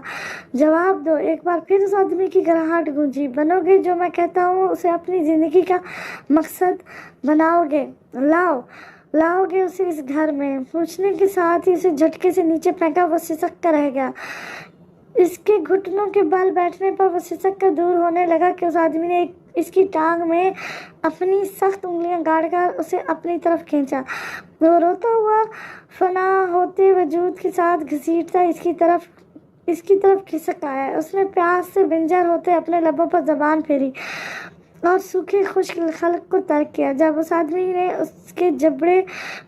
जवाब दो। एक बार फिर उस आदमी की गड़ाहट गूंजी। बनोगे जो मैं कहता हूँ? उसे अपनी जिंदगी का मकसद बनाओगे? लाओगे उसे इस घर में? पूछने के साथ ही उसे झटके से नीचे फेंका। वो सिसक कर रह गया। इसके घुटनों के बल बैठने पर वो सिसक कर दूर होने लगा कि उस आदमी ने इसकी टांग में अपनी सख्त उंगलियां गाड़कर उसे अपनी तरफ खींचा। वो रोता हुआ फना होते वजूद के साथ घसीटता इसकी तरफ खिसक आया। उसने प्यास से बिंजर होते अपने लबों पर जबान फेरी और सूखे खुश्क खल्क को तर्क किया। जब उस आदमी ने उसके जबड़े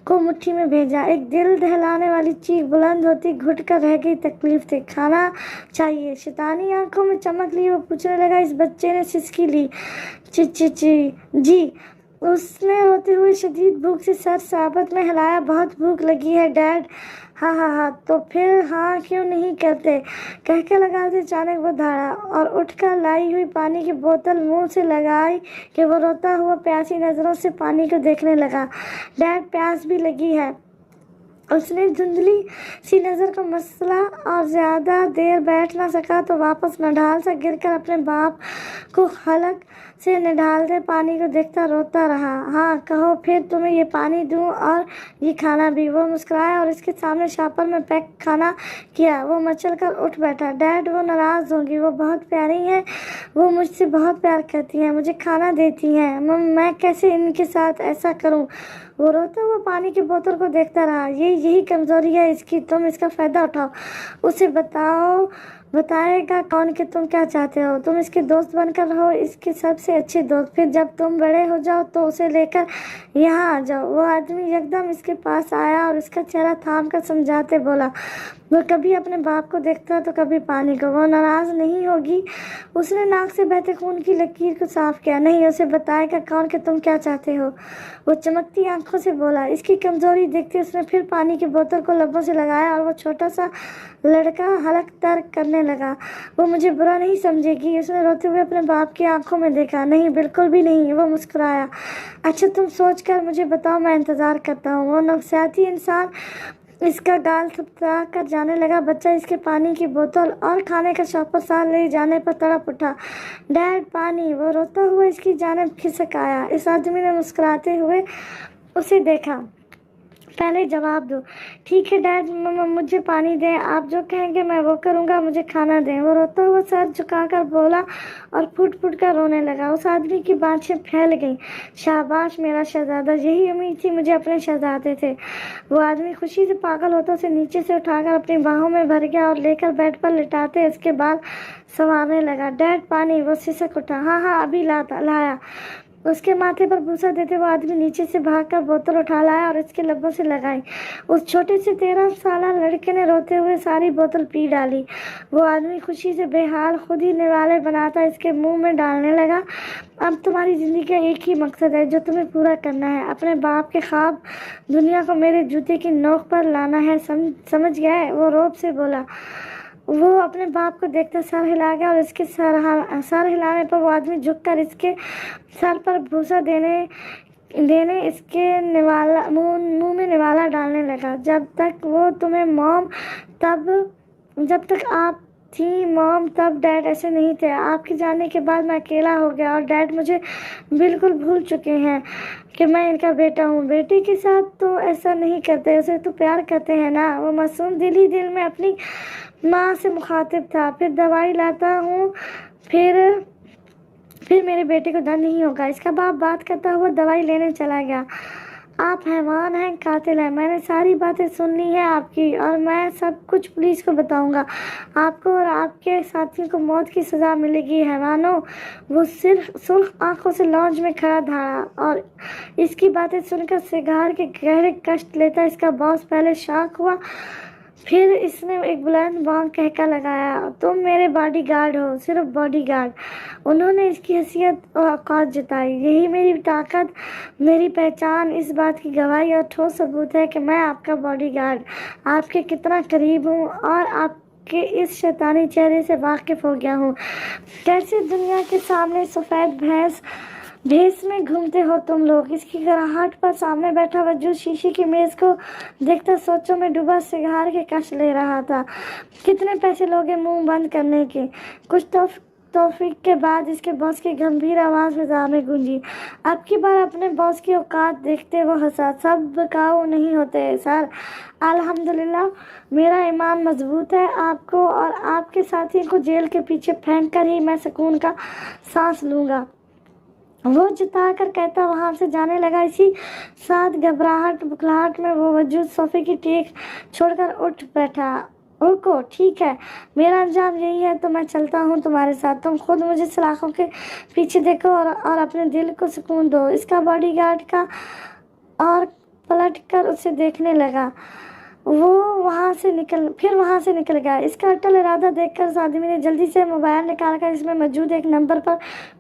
को मुट्ठी में भेजा, एक दिल दहलाने वाली चीख बुलंद होती घुट कर रह गई। तकलीफ थी। खाना चाहिए। शैतानी आंखों में चमक ली वो पूछने लगा। इस बच्चे ने सिसकी ली। ची जी। उसने रोते हुए शदीद भूख से सर साबत में हिलाया। बहुत भूख लगी है डैड। हाँ, तो फिर हाँ क्यों नहीं करते? कह के लगाते अचानक वो धाड़ा और उठकर लाई हुई पानी की बोतल मुंह से लगाई कि वो रोता हुआ प्यासी नज़रों से पानी को देखने लगा। डैड प्यास भी लगी है। उसने धुंधली सी नज़र का मसला और ज़्यादा देर बैठ ना सका तो वापस नढाल सा गिरकर अपने बाप को हलक से निढाल दे पानी को देखता रोता रहा। हाँ कहो फिर, तुम्हें ये पानी दूं और ये खाना भी? वो मुस्कुराया और इसके सामने शापर में पैक खाना किया। वो मचल कर उठ बैठा। डैड वो नाराज़ होंगी, वो बहुत प्यारी हैं, वो मुझसे बहुत प्यार करती हैं, मुझे खाना देती हैं। मैं कैसे इनके साथ ऐसा करूं? वो रोता हुआ पानी की बोतल को देखता रहा। यही कमज़ोरी है इसकी, तुम इसका फ़ायदा उठाओ। उसे बताएगा कौन कि तुम क्या चाहते हो? तुम इसके दोस्त बनकर रहो, इसके सबसे अच्छे दोस्त। फिर जब तुम बड़े हो जाओ तो उसे लेकर यहाँ आ जाओ। वो आदमी एकदम इसके पास आया और इसका चेहरा थाम कर समझाते बोला। वो कभी अपने बाप को देखता तो कभी पानी को। वो नाराज़ नहीं होगी? उसने नाक से बहते खून की लकीर को साफ किया। नहीं, उसे बताएगा कौन कि तुम क्या चाहते हो? वो चमकती आंखों से बोला। इसकी कमज़ोरी देखते उसने फिर पानी की बोतल को लबों से लगाया और वो छोटा सा लड़का हलक तर्क करने लगा। वो मुझे बुरा नहीं समझेगी? उसने रोते हुए अपने बाप की आंखों में देखा। नहीं, बिल्कुल भी नहीं। वो मुस्कुराया। अच्छा तुम सोच कर मुझे बताओ, मैं इंतज़ार करता हूँ। वो नफसियाती इंसान इसका गाल थपथपा कर जाने लगा। बच्चा इसके पानी की बोतल और खाने का शॉपर साथ ले जाने पर तड़प उठा। डैड पानी। वो रोता हुआ इसकी जानिब खिसक आया। इस आदमी ने मुस्कुराते हुए उसे देखा। पहले जवाब दो। ठीक है डैड, मुझे पानी दें, आप जो कहेंगे मैं वो करूँगा, मुझे खाना दें। वो रोता हुआ सर झुकाकर बोला और फुट कर रोने लगा। उस आदमी की बाँछें फैल गईं। शाबाश मेरा शहजादा, यही उम्मीद थी मुझे अपने शहजादे से। वो आदमी खुशी से पागल होता उसे नीचे से उठाकर अपनी बाहों में भर गया और लेकर बेड पर लिटाते उसके बाल संवारने लगा। डैड पानी। वो सिसक उठा। हाँ अभी लाया। उसके माथे पर भूसा देते वो आदमी नीचे से भागकर बोतल उठा लाया और इसके लब्बों से लगाई। उस छोटे से 13 साला लड़के ने रोते हुए सारी बोतल पी डाली। वो आदमी खुशी से बेहाल खुद ही निवाले बनाता इसके मुंह में डालने लगा। अब तुम्हारी ज़िंदगी का एक ही मकसद है जो तुम्हें पूरा करना है, अपने बाप के ख्वाब दुनिया को मेरे जूते की नोक पर लाना है। समझ गए? वो रौब से बोला। वो अपने बाप को देखकर सर हिला गया और इसके सर हिलाने पर वो आदमी झुककर इसके सर पर भूसा देने इसके मुंह में निवाला डालने लगा। जब तक आप थी मॉम तब डैड ऐसे नहीं थे। आपके जाने के बाद मैं अकेला हो गया और डैड मुझे बिल्कुल भूल चुके हैं कि मैं इनका बेटा हूँ। बेटे के साथ तो ऐसा नहीं करते, उसे तो प्यार करते हैं ना। वो मासूम दिल में अपनी माँ से मुखातिब था। फिर दवाई लाता हूँ, फिर मेरे बेटे को दर्द नहीं होगा। इसका बाप बात करता हुआ दवाई लेने चला गया। आप हैवान हैं, कातिल हैं। मैंने सारी बातें सुन ली हैं आपकी और मैं सब कुछ पुलिस को बताऊंगा। आपको और आपके साथियों को मौत की सज़ा मिलेगी, हैवानों। वो सिर्फ सुर्ख आंखों से लॉन्च में खड़ा था और इसकी बातें सुनकर सिगार के गहरे कष्ट लेता इसका बॉस पहले शॉक हुआ, फिर इसने एक बुलंद बांग कहका लगाया, तुम मेरे बॉडी गार्ड हो, सिर्फ बॉडी गार्ड। उन्होंने इसकी हैसियत और औकात जताई। यही मेरी ताकत, मेरी पहचान, इस बात की गवाही और ठोस सबूत है कि मैं आपका बॉडी गार्ड आपके कितना करीब हूँ और आपके इस शैतानी चेहरे से वाकिफ हो गया हूँ। कैसे दुनिया के सामने सफ़ेद भेस में घूमते हो तुम लोग। इसकी गराहट पर सामने बैठा वजूद शीशे की मेज को देखता सोचों में डूबा सिगार के कश ले रहा था। कितने पैसे लोगे मुंह बंद करने के? कुछ तौफीक के बाद इसके बॉस की गंभीर आवाज़ फिजा में गूंजी। अब की बार अपने बॉस की औकात देखते वो हंसा। सब बिकाऊ नहीं होते सर, अल्हम्दुलिल्लाह मेरा ईमान मजबूत है। आपको और आपके साथियों को जेल के पीछे फेंक कर ही मैं सुकून का सांस लूँगा। वो जता कर कहता वहाँ से जाने लगा। इसी साथ घबराहट बुखलाहट में वो वजूद सोफे की टेक छोड़कर उठ बैठा। रुको, ठीक है, मेरा अंजाम यही है तो मैं चलता हूँ तुम्हारे साथ। तुम खुद मुझे सलाखों के पीछे देखो और अपने दिल को सुकून दो। इसका बॉडीगार्ड का और पलट कर उसे देखने लगा। वो वहाँ से निकल गया। इसका अटल इरादा देखकर उस आदमी ने जल्दी से मोबाइल निकालकर इसमें मौजूद एक नंबर पर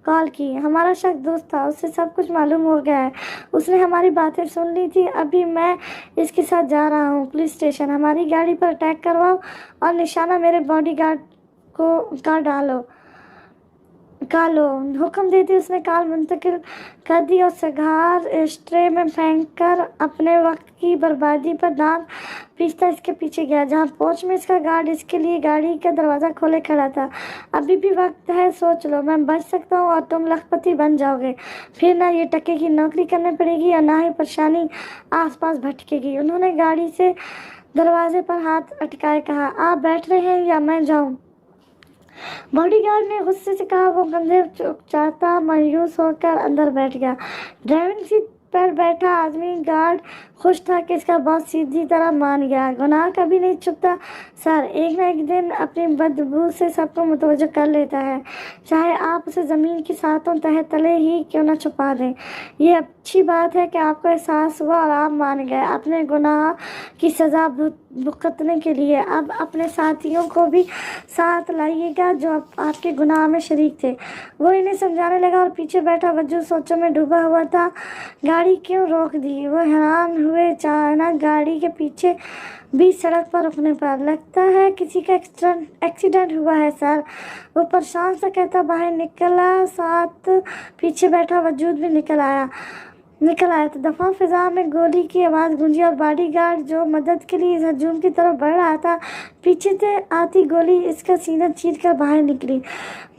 कॉल की। हमारा शक दोस्त था, उससे सब कुछ मालूम हो गया है। उसने हमारी बातें सुन ली थी। अभी मैं इसके साथ जा रहा हूँ पुलिस स्टेशन। हमारी गाड़ी पर अटैक करवाओ और निशाना मेरे बॉडीगार्ड को कालो। हुक्म देती उसने कॉल मुंतकिल कर दी और सिगार स्ट्रे में फेंक कर अपने वक्त की बर्बादी पर दांत पीसता इसके पीछे गया। जहाँ पहुँच में इसका गार्ड इसके लिए गाड़ी का दरवाज़ा खोले खड़ा था। अभी भी वक्त है, सोच लो, मैं बच सकता हूँ और तुम लखपति बन जाओगे। फिर ना ये टके की नौकरी करनी पड़ेगी और ना ही परेशानी आसपास भटकेगी। उन्होंने गाड़ी से दरवाजे पर हाथ अटकाए कहा, आप बैठ रहे हैं या मैं जाऊँ? बॉडीगार्ड ने गुस्से से कहा। वो कंधे चौंकता मायूस होकर अंदर बैठ गया। ड्राइविंग सीट पर बैठा आदमी गार्ड खुश था कि इसका बॉस सीधी तरह मान गया। गुनाह कभी नहीं छुपता सर, एक ना एक दिन अपनी बदबू से सबको मुतवज्जो कर लेता है, चाहे आप उसे ज़मीन की सातों तह तले ही क्यों न छुपा दें। ये अच्छी बात है कि आपको एहसास हुआ और आप मान गए अपने गुनाह की सज़ा भुगतने के लिए। अब अपने साथियों को भी साथ लाइएगा जो आपके गुनाह में शरीक थे। वो इन्हें समझाने लगा और पीछे बैठा वजूद सोचों में डूबा हुआ था। गाड़ी क्यों रोक दी? वो हैरान हुए। अचानक गाड़ी के पीछे बीच सड़क पर रुकने पर लगता है किसी का एक्सीडेंट हुआ है सर, वो परेशान सा कहता बाहर निकला। साथ पीछे बैठा वजूद भी निकल आया तो दफा फिजा में गोली की आवाज़ गूंजी और बॉडीगार्ड जो मदद के लिए इस हजूम की तरफ बढ़ रहा था, पीछे से आती गोली इसका सीना चीर कर बाहर निकली।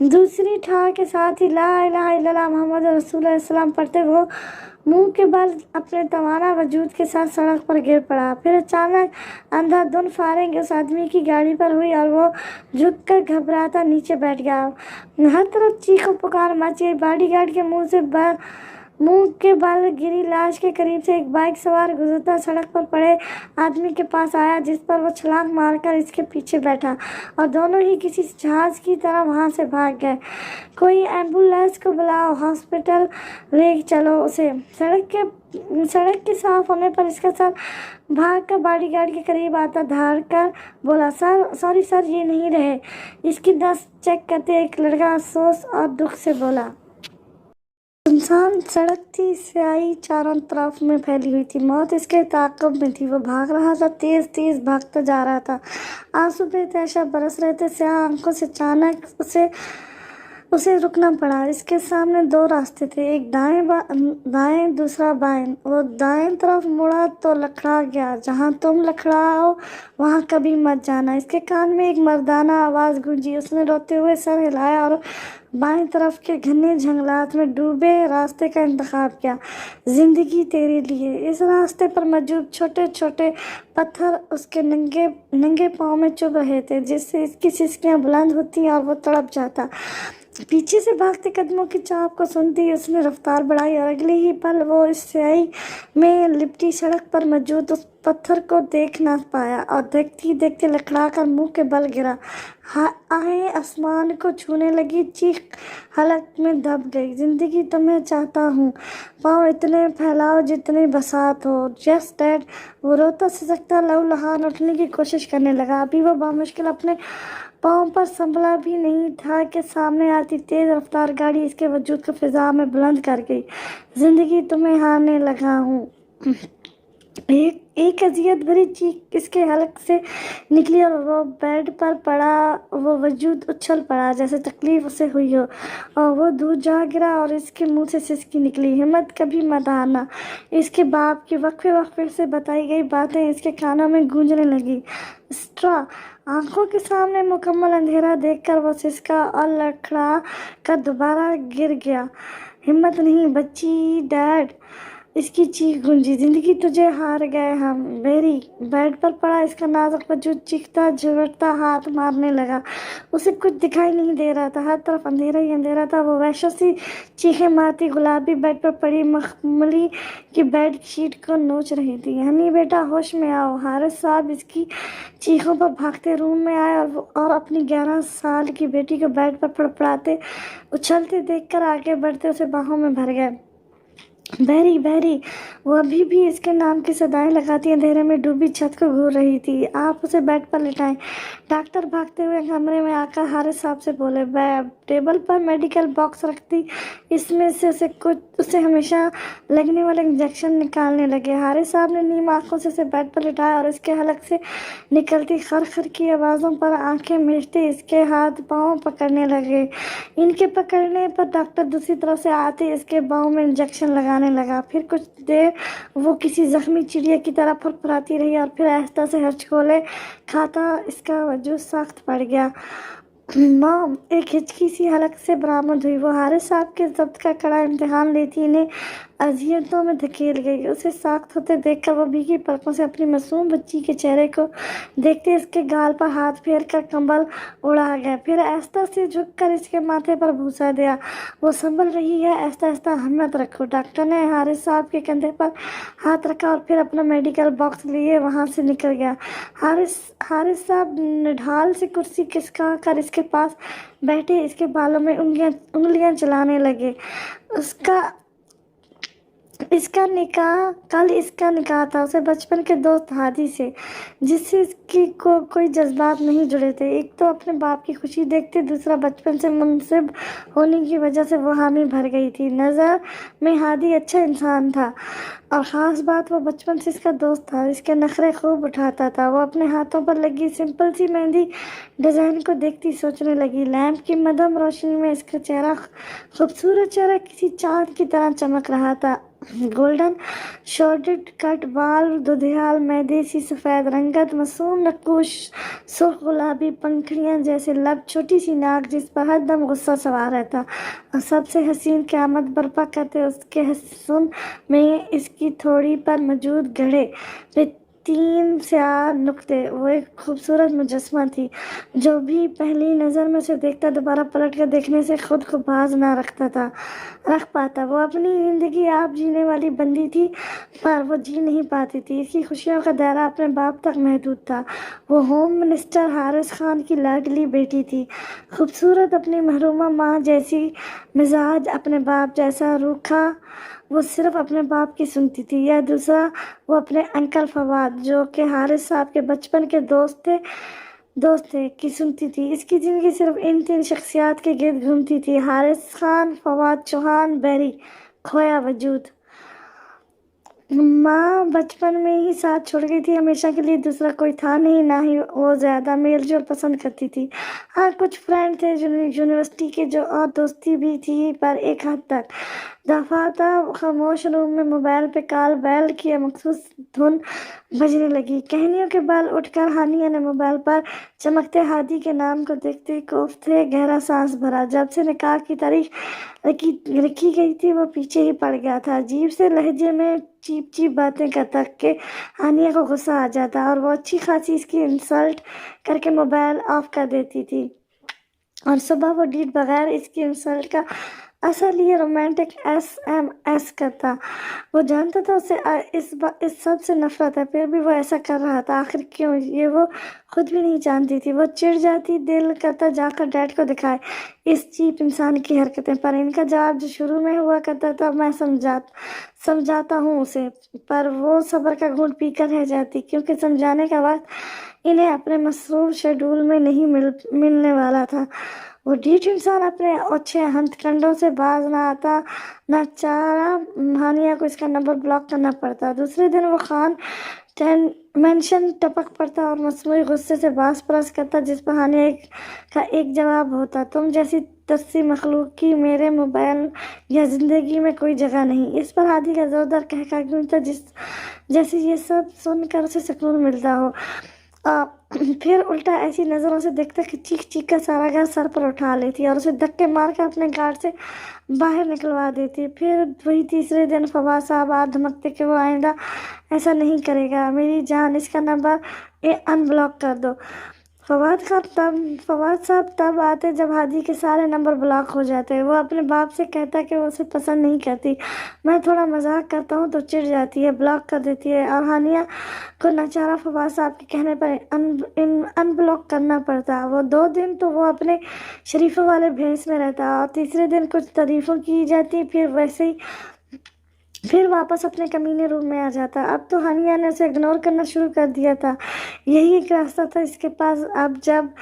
दूसरी ठाह के साथ ही ला इलाहा इल्लल्लाह मुहम्मद रसूलुल्लाह सलाम पढ़ते वो मुंह के बल अपने तवाना वजूद के साथ सड़क पर गिर पड़ा। फिर अचानक अंधाधुंध फायरिंग उस आदमी की गाड़ी पर हुई और वो झुककर घबराता नीचे बैठ गया। हर तरफ चीखों पुकार मची। बॉडीगार्ड के मुंह से मुंह के बल गिरी लाश के करीब से एक बाइक सवार गुजरता सड़क पर पड़े आदमी के पास आया, जिस पर वो छलांग मारकर इसके पीछे बैठा और दोनों ही किसी जहाज की तरह वहां से भाग गए। कोई एम्बुलेंस को बुलाओ, हॉस्पिटल ले चलो उसे। सड़क के साफ होने पर इसका सर भाग कर बॉडीगार्ड के करीब आता धार कर बोला, सर सॉरी सर, ये नहीं रहे। इसकी नस चेक करते एक लड़का अफसोस और दुख से बोला। सुनसान सड़क थी, स्याही चारों तरफ में फैली हुई थी। मौत इसके ताक़ुब में थी। वो भाग रहा था, तेज तेज भागता जा रहा था। आंसू बेतहाशा बरस रहे थे स्याह आंखों से। अचानक उसे रुकना पड़ा। इसके सामने दो रास्ते थे, एक दाएं दूसरा बाएं। वो दाएं तरफ मुड़ा तो लखड़ा गया। जहां तुम लखड़ाओ वहां कभी मत जाना। इसके कान में एक मर्दाना आवाज गूंजी। उसने रोते हुए सर हिलाया और बाएं तरफ के घने जंगलात में डूबे रास्ते का इंतखाब किया। जिंदगी तेरे लिए। इस रास्ते पर मौजूद छोटे छोटे पत्थर उसके नंगे पाँव में चुभ रहे थे, जिससे इसकी सिसकियां बुलंद होती और वो तड़प जाता। पीछे से भागते कदमों की चाप को सुनते ही उसने रफ्तार बढ़ाई और अगले ही पल वो इस स्याही में लिपटी सड़क पर मौजूद उस पत्थर को देख ना पाया और देखते देखते लकड़ा कर मुंह के बल गिरा। आहें आसमान को छूने लगी, चीख हलक में दब गई। जिंदगी तुम्हें चाहता हूँ, पाँव इतने फैलाओ जितने बसात हो। Just dad. वो रोता सिसकता लहूलुहान उठने की कोशिश करने लगा। अभी वो बामुश्किल अपने पाँव पर संभला भी नहीं था कि सामने आती तेज रफ्तार गाड़ी इसके वजूद को फिजा में बुलंद कर गई। जिंदगी तुम्हें हारने लगा हूँ। एक अजियत भरी चीख इसके हलक से निकली और वो बेड पर पड़ा। वो वजूद उछल पड़ा जैसे तकलीफ उसे हुई हो, और वो दूर जा गिरा और इसके मुंह से सिसकी निकली, हिम्मत कभी मत हारना। इसके बाप की वक्फे से बताई गई बातें इसके कानों में गूंजने लगी। स्ट्रा आंखों के सामने मुकम्मल अंधेरा देखकर वो सिसका और लड़खड़ा कर दोबारा गिर गया। हिम्मत नहीं बच्ची, डैड। इसकी चीख गूंजी। जिंदगी तुझे हार गए हम। बेरी बेड पर पड़ा इसका नाजुक वजूद चीखता झुरता हाथ मारने लगा। उसे कुछ दिखाई नहीं दे रहा था, हर तरफ अंधेरा ही अंधेरा था। वो वहशत सी चीखें मारती गुलाबी बेड पर पड़ी मखमली की बेड शीट को नोच रही थी। हनी बेटा होश में आओ। हारिस साहब इसकी चीखों पर भागते रूम में आए और अपनी 11 साल की बेटी को बेड पर फड़फड़ाते उछलते देखकर आगे बढ़ते उसे बाहों में भर गए। बहरी बहरी। वो अभी भी इसके नाम की सदाएं लगाती अंधेरे में डूबी छत को घूर रही थी। आप उसे बेड पर लिटाएं। डॉक्टर भागते हुए कमरे में आकर हारिस साहब से बोले। टेबल पर मेडिकल बॉक्स रखती इसमें से उसे हमेशा लगने वाले इंजेक्शन निकालने लगे। हारिस साहब ने नीम आंखों से उसे बेड पर लिटाया और इसके हलक से निकलती खर की आवाज़ों पर आंखें मीचते इसके हाथ पाँव पकड़ने लगे। इनके पकड़ने पर डॉक्टर दूसरी तरफ से आते इसके पाँव में इंजेक्शन लगाने लगा। फिर कुछ देर वो किसी जख्मी चिड़िया की तरह फुरफुराती रही और फिर आहिस्ता से हचकोले खाता इसका वजूद सख्त पड़ गया। मॉम, एक हिचकी सी हलक से बरामद हुई। वो हारिस साहब के जब्त का कड़ा इम्तिहान लेती इन्हें अजियतों में धकेल गई। उसे साख्त होते देखकर वो भीगी पलकों से अपनी मासूम बच्ची के चेहरे को देखते इसके गाल पर हाथ फेर कर कंबल उड़ा गया। फिर आहिस्ता से झुककर इसके माथे पर भूसा दिया। वो संभल रही है, आहिस्ता आहिस्ता हिम्मत रखो। डॉक्टर ने हारिस साहब के कंधे पर हाथ रखा और फिर अपना मेडिकल बॉक्स लिए वहाँ से निकल गया। हारिस साहब निढाल से कुर्सी खिसका कर इसके पास बैठे इसके बालों में उंगलियां चलाने लगे। कल इसका निकाह था। उसे बचपन के दोस्त हादी से, जिससे इसकी कोई जज्बात नहीं जुड़े थे। एक तो अपने बाप की खुशी देखते, दूसरा बचपन से मुनसिब होने की वजह से वो हामी भर गई थी। नज़र में हादी अच्छा इंसान था और ख़ास बात वो बचपन से इसका दोस्त था। इसके नखरे खूब उठाता था। वो अपने हाथों पर लगी सिंपल सी मेहंदी डिज़ाइन को देखती सोचने लगी। लैंप की मध्यम रोशनी में इसका चेहरा, खूबसूरत चेहरा किसी चाँद की तरह चमक रहा था। गोल्डन शॉर्टेड कट बाल, दुधियाल मैदे सी सफ़ेद रंगत, मासूम नक्कुश सुर्ख गुलाबी पंखड़ियाँ जैसे लब, छोटी सी नाक जिस पर हर दम गुस्सा सवार रहता और सबसे हसीन क़यामत बर्पा करते उसके हुस्न में इसकी थोड़ी पर मौजूद गहरे 3 स्याह नुक्ते। वो एक खूबसूरत मुजस्मा थी। जो भी पहली नज़र में उसे देखता दोबारा पलट कर देखने से खुद को बाज ना रख पाता। वो अपनी ज़िंदगी आप जीने वाली बंदी थी, पर वो जी नहीं पाती थी। इसकी खुशियों का दायरा अपने बाप तक महदूद था। वो होम मिनिस्टर हारिस खान की लाडली बेटी थी, खूबसूरत, अपनी महरूमा माँ जैसी मिजाज, अपने बाप जैसा रूखा। वो सिर्फ अपने बाप की सुनती थी। या दूसरा, वो अपने अंकल फवाद, जो कि हारिस साहब के बचपन के दोस्त थे, की सुनती थी। इसकी ज़िंदगी सिर्फ इन 3 शख्सियात के गिर्द घूमती थी: हारिस खान, फवाद चौहान, बैरी, खोया वजूद। माँ बचपन में ही साथ छोड़ गई थी हमेशा के लिए। दूसरा कोई था नहीं, ना ही वो ज़्यादा मेल जोल पसंद करती थी। हाँ, कुछ फ्रेंड थे यूनिवर्सिटी के, जो और दोस्ती भी थी, पर एक हद तक। दफाता खामोश रूम में मोबाइल पे काल बैल की मखसूस धुन बजने लगी। कहनियों के बाल उठकर हानिया ने मोबाइल पर चमकते हादी के नाम को देखते कोफ्ते गहरा सांस भरा। जब से निकाह की तारीख रखी गई थी, वो पीछे ही पड़ गया था। अजीब से लहजे में चीप चीप बातें करता के हानिया को गुस्सा आ जाता, और वो अच्छी खासी इसकी इंसल्ट करके मोबाइल ऑफ कर देती थी। और सुबह वो डीट बगैर इसकी इंसल्ट का असल ये रोमांटिक SMS करता। वो जानता था उसे इस सब से नफरत है, फिर भी वो ऐसा कर रहा था। आखिर क्यों, ये वो खुद भी नहीं जानती थी। वो चिढ़ जाती, दिल करता जाकर डैड को दिखाए इस चीप इंसान की हरकतें, पर इनका जवाब जो शुरू में हुआ करता था, मैं समझाता हूँ उसे, पर वो सब्र का घूंट पीकर रह जाती, क्योंकि समझाने का वक्त इन्हें अपने मसरूफ शेड्यूल में नहीं मिलने वाला था। वो ढीठ इंसान अपने अच्छे हथकंडों से बाज ना आता, न चारा हानिया को इसका नंबर ब्लॉक करना पड़ता। दूसरे दिन वो खान मेंशन टपक पड़ता और मसनूई गुस्से से बास परस करता, जिस पर हानिया का एक जवाब होता: तुम जैसी तस्सी मखलूक की मेरे मोबाइल या ज़िंदगी में कोई जगह नहीं। इस पर हादी का जोरदार कहका गूंजता, जैसे ये सब सुनकर उसे सुकून मिलता हो। फिर उल्टा ऐसी नज़रों से देखता कि चीख चीख कर सारा घर सर पर उठा लेती और उसे धक्के मारकर अपने गार्ड से बाहर निकलवा देती। फिर वही तीसरे दिन फवाद साहब आ धमकते कि वो आइंदा ऐसा नहीं करेगा। मेरी जान, इसका नंबर अनब्लॉक कर दो। फवाद साहब तब आते जब हादी के सारे नंबर ब्लॉक हो जाते। वो अपने बाप से कहता कि वो उसे पसंद नहीं करती। मैं थोड़ा मजाक करता हूँ तो चिढ़ जाती है, ब्लॉक कर देती है, और हानिया को नाचारा फवाद साहब के कहने पर अनब्लॉक करना पड़ता। वो 2 दिन तो वो अपने शरीफों वाले भेस में रहता, और तीसरे दिन कुछ तारीफों की जाती, फिर वापस अपने कमीने रूम में आ जाता। अब तो हानिया ने उसे इग्नोर करना शुरू कर दिया था। यही एक रास्ता था इसके पास। अब जब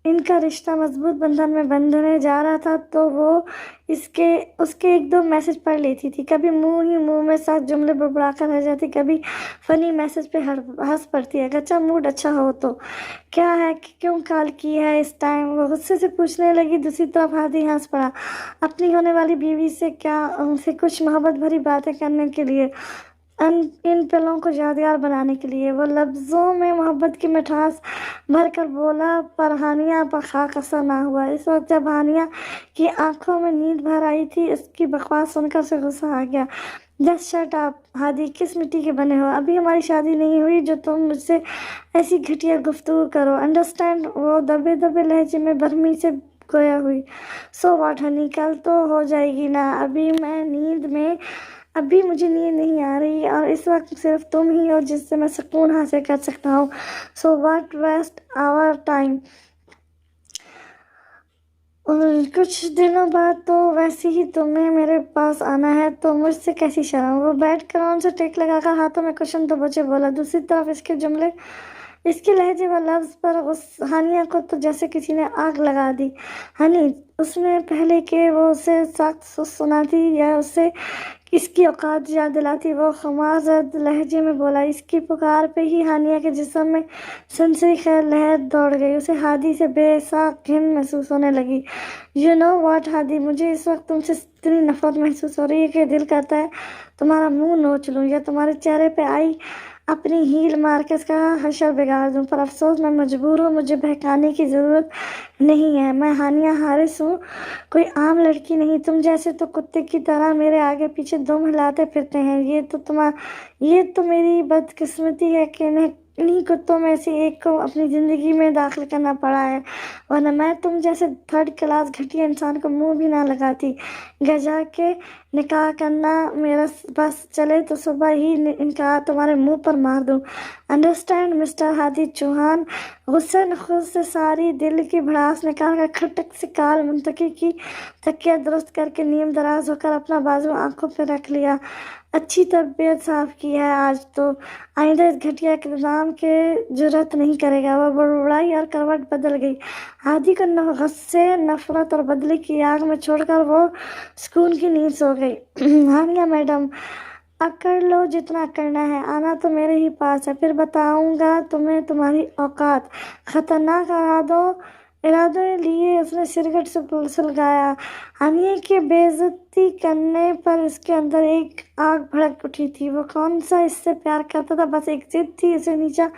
इनका रिश्ता मजबूत बंधन में बंधने जा रहा था, तो वो उसके 1-2 मैसेज पढ़ लेती थी। कभी मुंह ही मुंह में 7 जुमले बड़बड़ा कर रह जाती, कभी फनी मैसेज पे हंस पड़ती है। अच्छा मूड अच्छा हो तो क्या है कि क्यों कॉल की है इस टाइम, वो गुस्से से पूछने लगी। दूसरी तरफ हादी हंस पड़ा, अपनी होने वाली बीवी से उनसे कुछ मोहब्बत भरी बातें करने के लिए, इन पलों को यादगार बनाने के लिए। वो लफ्ज़ों में मोहब्बत की मिठास भरकर बोला, पर हानिया पर खाक असर ना हुआ। इस वक्त जब हानिया की आंखों में नींद भर आई थी, उसकी बकवास सुनकर उसे गुस्सा आ गया। जस्ट शट अप हादी, किस मिट्टी के बने हो? अभी हमारी शादी नहीं हुई जो तुम मुझसे ऐसी घटिया गुफ्तगू करो, अंडरस्टैंड? वो दबे दबे लहजे में बरहमी से गोया हुई। सो व्हाट हनी, कल तो हो जाएगी ना? अभी मुझे नींद नहीं आ रही, और इस वक्त सिर्फ तुम ही हो जिससे मैं सुकून हासिल कर सकता हूँ। So what waste our time. और कुछ दिनों बाद तो वैसे ही तुम्हें मेरे पास आना है, तो मुझसे कैसी शर्म। वो बैठ कर उनसे टेक लगाकर हाथों में कुशन तो बचे बोला। दूसरी तरफ इसके लहजे व लफ्ज़ पर हानिया को तो जैसे किसी ने आग लगा दी। हनी, उसने पहले कि वो उसे सख्त सुनाती या उसे इसकी औकात याद दिलाती, वो खमाज़द लहजे में बोला। इसकी पुकार पे ही हानिया के जिस्म में सनसनी खैर लहर दौड़ गई। उसे हादी से बेसाख घिन महसूस होने लगी। यू नो व्हाट हादी, मुझे इस वक्त तुमसे इतनी नफरत महसूस हो रही है कि दिल करता है तुम्हारा मुंह नोच लूँ, या तुम्हारे चेहरे पे अपनी हील मार के इसका हशर बिगाड़ दूं, पर अफसोस मैं मजबूर हूँ, मुझे बहकाने की ज़रूरत नहीं है। मैं हानिया हारिस हूँ, कोई आम लड़की नहीं। तुम जैसे तो कुत्ते की तरह मेरे आगे पीछे दुम हिलाते फिरते हैं। ये तो मेरी बदकिस्मती है कि इन्हीं कुत्तों में से एक को अपनी ज़िंदगी में दाखिल करना पड़ा है, वरना मैं तुम जैसे थर्ड क्लास घटिया इंसान को मुंह भी ना लगाती। गजा के निकाह करना मेरा बस चले तो सुबह ही निकाह तुम्हारे मुंह पर मार दूं। Understand mister Hadi Chauhan. गुस्से ने खुद से सारी दिल की भड़ास निकाल कर खटक से काल मुंतकी की तकिया दुरुस्त करके नीम दराज होकर अपना बाजू आंखों पर रख लिया। अच्छी तबीयत साफ की है आज तो, आइंदा इस घटिया इक़दाम के जुर्रत नहीं करेगा। वह बड़बड़ाई और करवट बदल गई। हादी को गुस्से, नफरत और बदले की आग में छोड़कर वो सुकून की नींद सो गई। हानिया मैडम, अकड़ लो जितना करना है, आना तो मेरे ही पास है, फिर बताऊंगा तुम्हें तुम्हारी औकात। खतरनाक इरादों लिए उसने सिरगट सुलगाया। हानिया की बेइज्जती करने पर इसके अंदर एक आग भड़क उठी थी। वो कौन सा इससे प्यार करता था, बस एक जिद थी इसे नीचा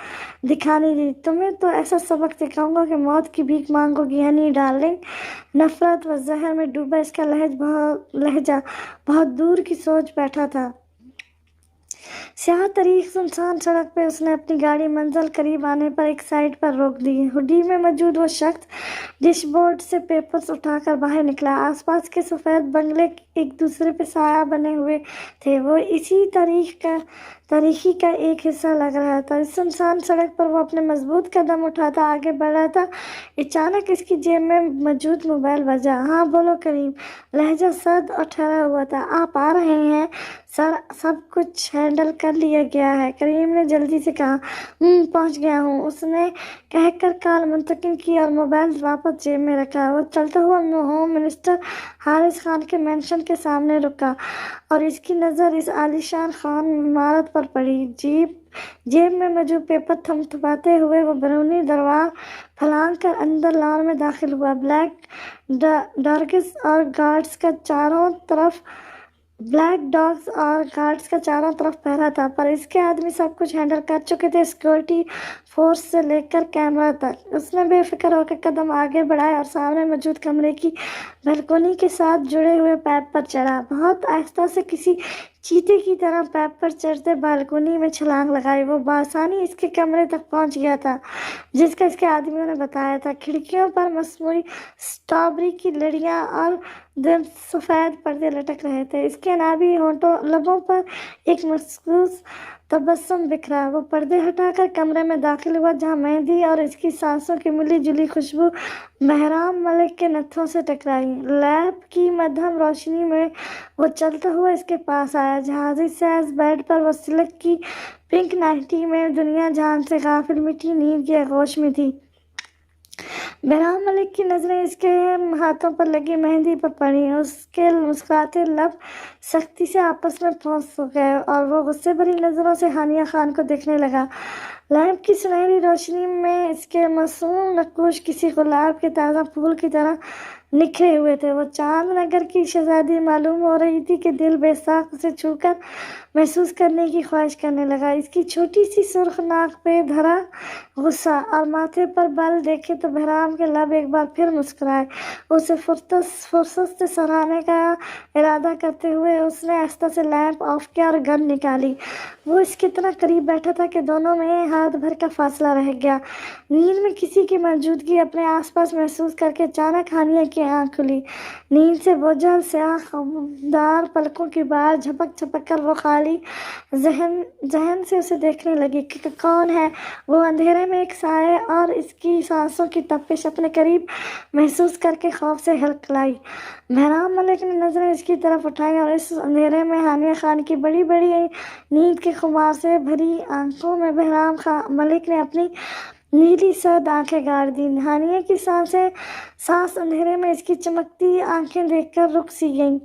दिखाने की। तुम्हें तो ऐसा सबक सिखाऊंगा कि मौत की भीख मांगोगी हनी डार्लिंग। नफरत व जहर में डूबा इसका लहजा बहुत दूर की सोच बैठा था। स्याह तरीक सुनसान सड़क पे उसने अपनी गाड़ी मंजिल करीब आने पर एक साइड पर रोक दी। हुडी में मौजूद वो शख्स डैशबोर्ड से पेपर्स उठाकर बाहर निकला। आसपास के सफ़ेद बंगले एक दूसरे पे साया बने हुए थे। वो इसी तारीखी का एक हिस्सा लग रहा था। इस सुनसान सड़क पर वो अपने मजबूत कदम उठाता आगे बढ़ रहा था। अचानक इसकी जेब में मौजूद मोबाइल बजा। हाँ बोलो करीम। लहजा सर्द और ठहरा हुआ था। आप आ रहे हैं सर, सब कुछ हैंडल कर लिया गया है, करीम ने जल्दी से कहा। पहुंच गया हूँ, उसने कहकर कॉल मुंतकिल की और मोबाइल वापस जेब में रखा। वो चलता हुआ होम मिनिस्टर हारिस खान के मेंशन के सामने रुका और इसकी नज़र इस आलीशान खान इमारत पर पड़ी। जेब में मौजूद पेपर थपथपाते हुए वो बैरूनी दरवाज़ा फलांग कर अंदर लॉन में दाखिल हुआ। ब्लैक डॉग्स और गार्ड्स का चारों तरफ पहरा था, पर इसके आदमी सब कुछ हैंडल कर चुके थे, सिक्योरिटी फोर्स से लेकर कैमरा तक। उसने बेफिक्र होकर कदम आगे बढ़ाए और सामने मौजूद कमरे की बालकनी के साथ जुड़े हुए पाइप पर चढ़ा। बहुत आहिस्ता से किसी चीते की तरह पाइप पर चढ़ते बालकनी में छलांग लगाई। वो बासानी इसके कमरे तक पहुंच गया था जिसका इसके आदमियों ने बताया था। खिड़कियों पर मसमूरी स्ट्रॉबेरी की लड़ियां और सफ़ेद पर्दे लटक रहे थे। इसके नाभी होंठों लबों पर एक मखसूस तबस्सुम बिखरा। वो पर्दे हटाकर कमरे में दाखिल हुआ जहाँ मेहंदी और इसकी सांसों की मिली जुली खुशबू बहराम मलिक के नथों से टकराई। लैब की मध्यम रोशनी में वो चलता हुआ इसके पास आया। जहाजी सहज बेड पर वो सिल्क की पिंक नाइटी में दुनिया जहान से गाफिल मीठी नींद की आगोश में थी। बहराम मलिक की नज़रें इसके हाथों पर लगी मेहंदी पर पड़ी। उसके मुस्कुराते लब सख्ती से आपस में फंस गए और वो गुस्से भरी नज़रों से हानिया खान को देखने लगा। लैंप की सुनहरी रोशनी में इसके मासूम नक्कुश किसी गुलाब के ताज़ा फूल की तरह निखरे हुए थे। वो चांद नगर की शहजादी मालूम हो रही थी कि दिल बेसाख उसे छूकर महसूस करने की ख्वाहिश करने लगा। इसकी छोटी सी सुर्ख नाक पे धरा गुस्सा और माथे पर बल देखे तो बहराम के लब एक बार फिर मुस्कुराए। उसे फुर्सत से सराहने का इरादा करते हुए उसने आहिस्ता से लैंप ऑफ किया और गन निकाली। वो इसके इतना करीब बैठा था कि दोनों में हाथ भर का फासला रह गया। नींद में किसी की मौजूदगी अपने आसपास महसूस करके अचानक हानिया की आंख खुली। नींद से बोझल स्याह खमदार पलकों की बाहर झपक कर वो खाली जहन से उसे देखने लगी कि कौन है वो। अंधेरे में एक साए और इसकी सांसों की तपिश अपने करीब महसूस करके खौफ से हलकलाई। बहराम मलिक ने नज़रें इसकी तरफ उठाई और इस अंधेरे में हानिया खान की बड़ी बड़ी नींद के खुमार से भरी आंखों में बहराम मलिक ने अपनी नीली सर्द आंखें गाड़ दी। हानिया की सांस अंधेरे में इसकी चमकती आंखें देखकर रुक सी गईं।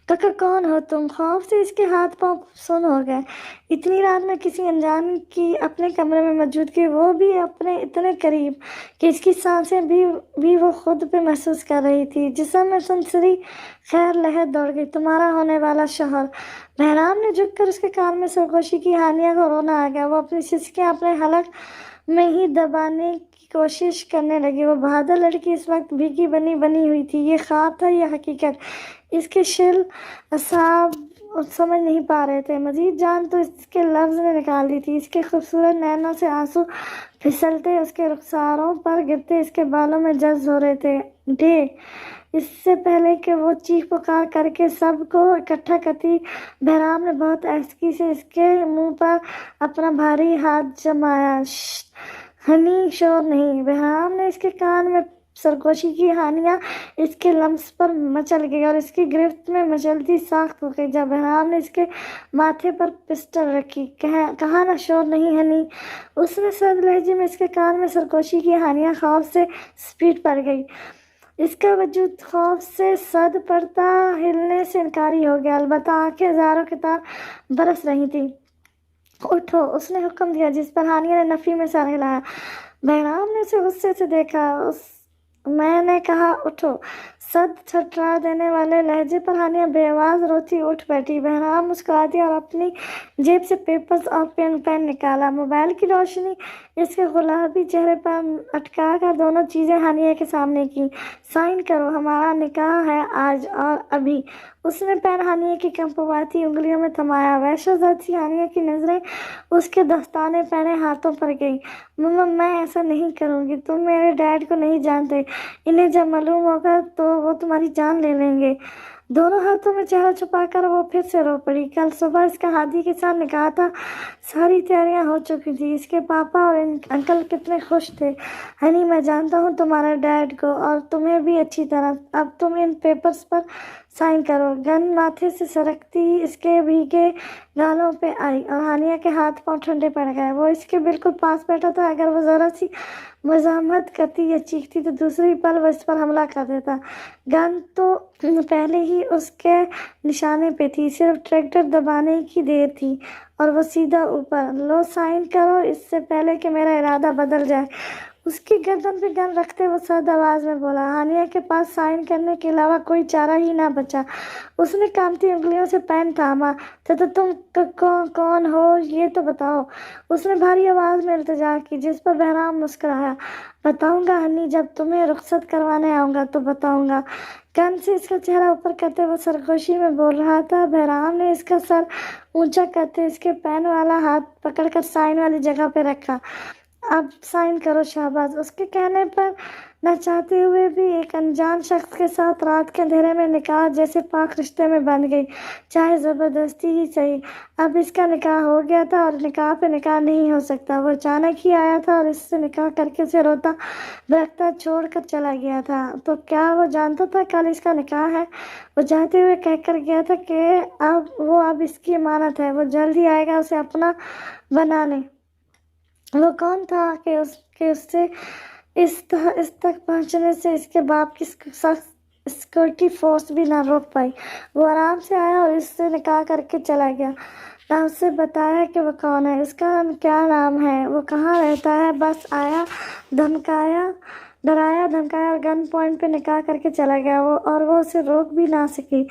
काका कौन हो तुम? खौफ से इसके हाथ पांव सुन्न हो गए। इतनी रात में किसी अनजान की अपने कमरे में मौजूदगी, वो भी अपने इतने करीब कि इसकी सांसें भी वो खुद पे महसूस कर रही थी। जिस्म में सनसरी खैर लहर दौड़ गई, तुम्हारा होने वाला शौहर। बहराम ने झुककर उसके कान में सरगोशी की। हानिया को रोना आ गया। वो अपनी सिसकियां अपने हलक में ही दबाने की कोशिश करने लगी। वो बहादुर लड़की इस वक्त भीगी बनी बनी हुई थी। ये ख्वाब था या हकीकत? इसके शिल असाब समझ नहीं पा रहे थे। मजीद जान तो इसके लफ्ज ने निकाल दी थी। इसके खूबसूरत नैनों से आंसू फिसलते उसके रुखसारों पर गिरते इसके बालों में जज्ब हो रहे थे। देख, इससे पहले कि वो चीख पुकार करके सबको इकट्ठा करती, बहराम ने बहुत आहिस्तगी से इसके मुंह पर अपना भारी हाथ जमाया। हनी, शोर नहीं। बहराम ने इसके कान में सरगोशी की। हानिया इसके लम्स पर मचल गई और इसकी गिरफ्त में मचलती साख्त हो गई। जब बहराम ने इसके माथे पर पिस्टल रखी, कहा ना शोर नहीं हनी। उसने सर्द लहजे में इसके कान में सरगोशी की। हानिया खौफ से स्पीड पड़ गई। इसका वजूद खौफ से सद पड़ता, हिलने से इनकारी हो गया। अलबत्ता आंखें हजारों की तरह बरस रही थी। उठो, उसने हुक्म दिया, जिस पर हानिया ने नफी में सर हिलाया। बहराम ने उसे गुस्से से देखा। मैंने कहा उठो। सद छटरा देने वाले लहजे पर हानिया बेआवाज रोती उठ बैठी। बहराम मुस्कुरा दिया और अपनी जेब से पेपर्स और पेन निकाला। मोबाइल की रोशनी इसके गुलाबी चेहरे पर अटका कर दोनों चीजें हानिया के सामने की। साइन करो, हमारा निकाह है आज और अभी। उसने पेन हानिया की कंपवाती उंगलियों में थमाया। वहशत सी हानिया की नजरें उसके दस्ताने पहने हाथों पर गई। मम्मा, मैं ऐसा नहीं करूँगी। तुम मेरे डैड को नहीं जानते। इन्हें जब मालूम होगा तो वो तुम्हारी जान ले लेंगे। दोनों हाथों में चेहरा छुपाकर वो फिर से रो पड़ी। कल सुबह इसका हादी के साथ निकाह था। सारी तैयारियां हो चुकी थी। इसके पापा और अंकल कितने खुश थे। हनी, मैं जानता हूँ तुम्हारे डैड को और तुम्हें भी अच्छी तरह। अब तुम इन पेपर्स पर साइन करो। गन माथे से सरकती इसके भीगे गालों पे आई और हानिया के हाथ पांव ठंडे पड़ गए। वो इसके बिल्कुल पास बैठा था। अगर वो जरा सी मजामत करती या चीखती तो दूसरी पल वो इस पर हमला कर देता। गन तो पहले ही उसके निशाने पे थी। सिर्फ ट्रैक्टर दबाने की देर थी और वो सीधा ऊपर। लो, साइन करो इससे पहले कि मेरा इरादा बदल जाए। उसकी गर्दन पे गन रखते वो सर्द आवाज में बोला। हानिया के पास साइन करने के अलावा कोई चारा ही ना बचा। उसने कांपती उंगलियों से पेन थामा। तो तुम कौन हो ये तो बताओ। उसने भारी आवाज में इल्तिजा की, जिस पर बहराम मुस्कुराया। बताऊंगा हनी, जब तुम्हें रुखसत करवाने आऊंगा तो बताऊंगा। गन से इसका चेहरा ऊपर करते वो सरगोशी में बोल रहा था। बहराम ने इसका सर ऊंचा करते इसके पेन वाला हाथ पकड़कर साइन वाली जगह पे रखा। अब साइन करो शाहबाज। उसके कहने पर न चाहते हुए भी एक अनजान शख्स के साथ रात के अंधेरे में निकाह जैसे पाक रिश्ते में बंध गई, चाहे जबरदस्ती ही सही। अब इसका निकाह हो गया था और निकाह पे निकाह नहीं हो सकता। वो अचानक ही आया था और इससे निकाह करके उसे रोता बहकता छोड़ कर चला गया था। तो क्या वो जानता था कल इसका निकाह है? वो जाते हुए कहकर गया था कि अब इसकी अमानत है, वो जल्द ही आएगा उसे अपना बनाने। वो कौन था कि उससे इस तक पहुंचने से इसके बाप की सिक्योरिटी फोर्स भी ना रोक पाई। वो आराम से आया और इससे निकाह करके चला गया। ना उससे बताया कि वो कौन है, इसका क्या नाम है, वो कहाँ रहता है। बस आया, डराया धमकाया और गन पॉइंट पे निकाह करके चला गया। वो उसे रोक भी ना सकी।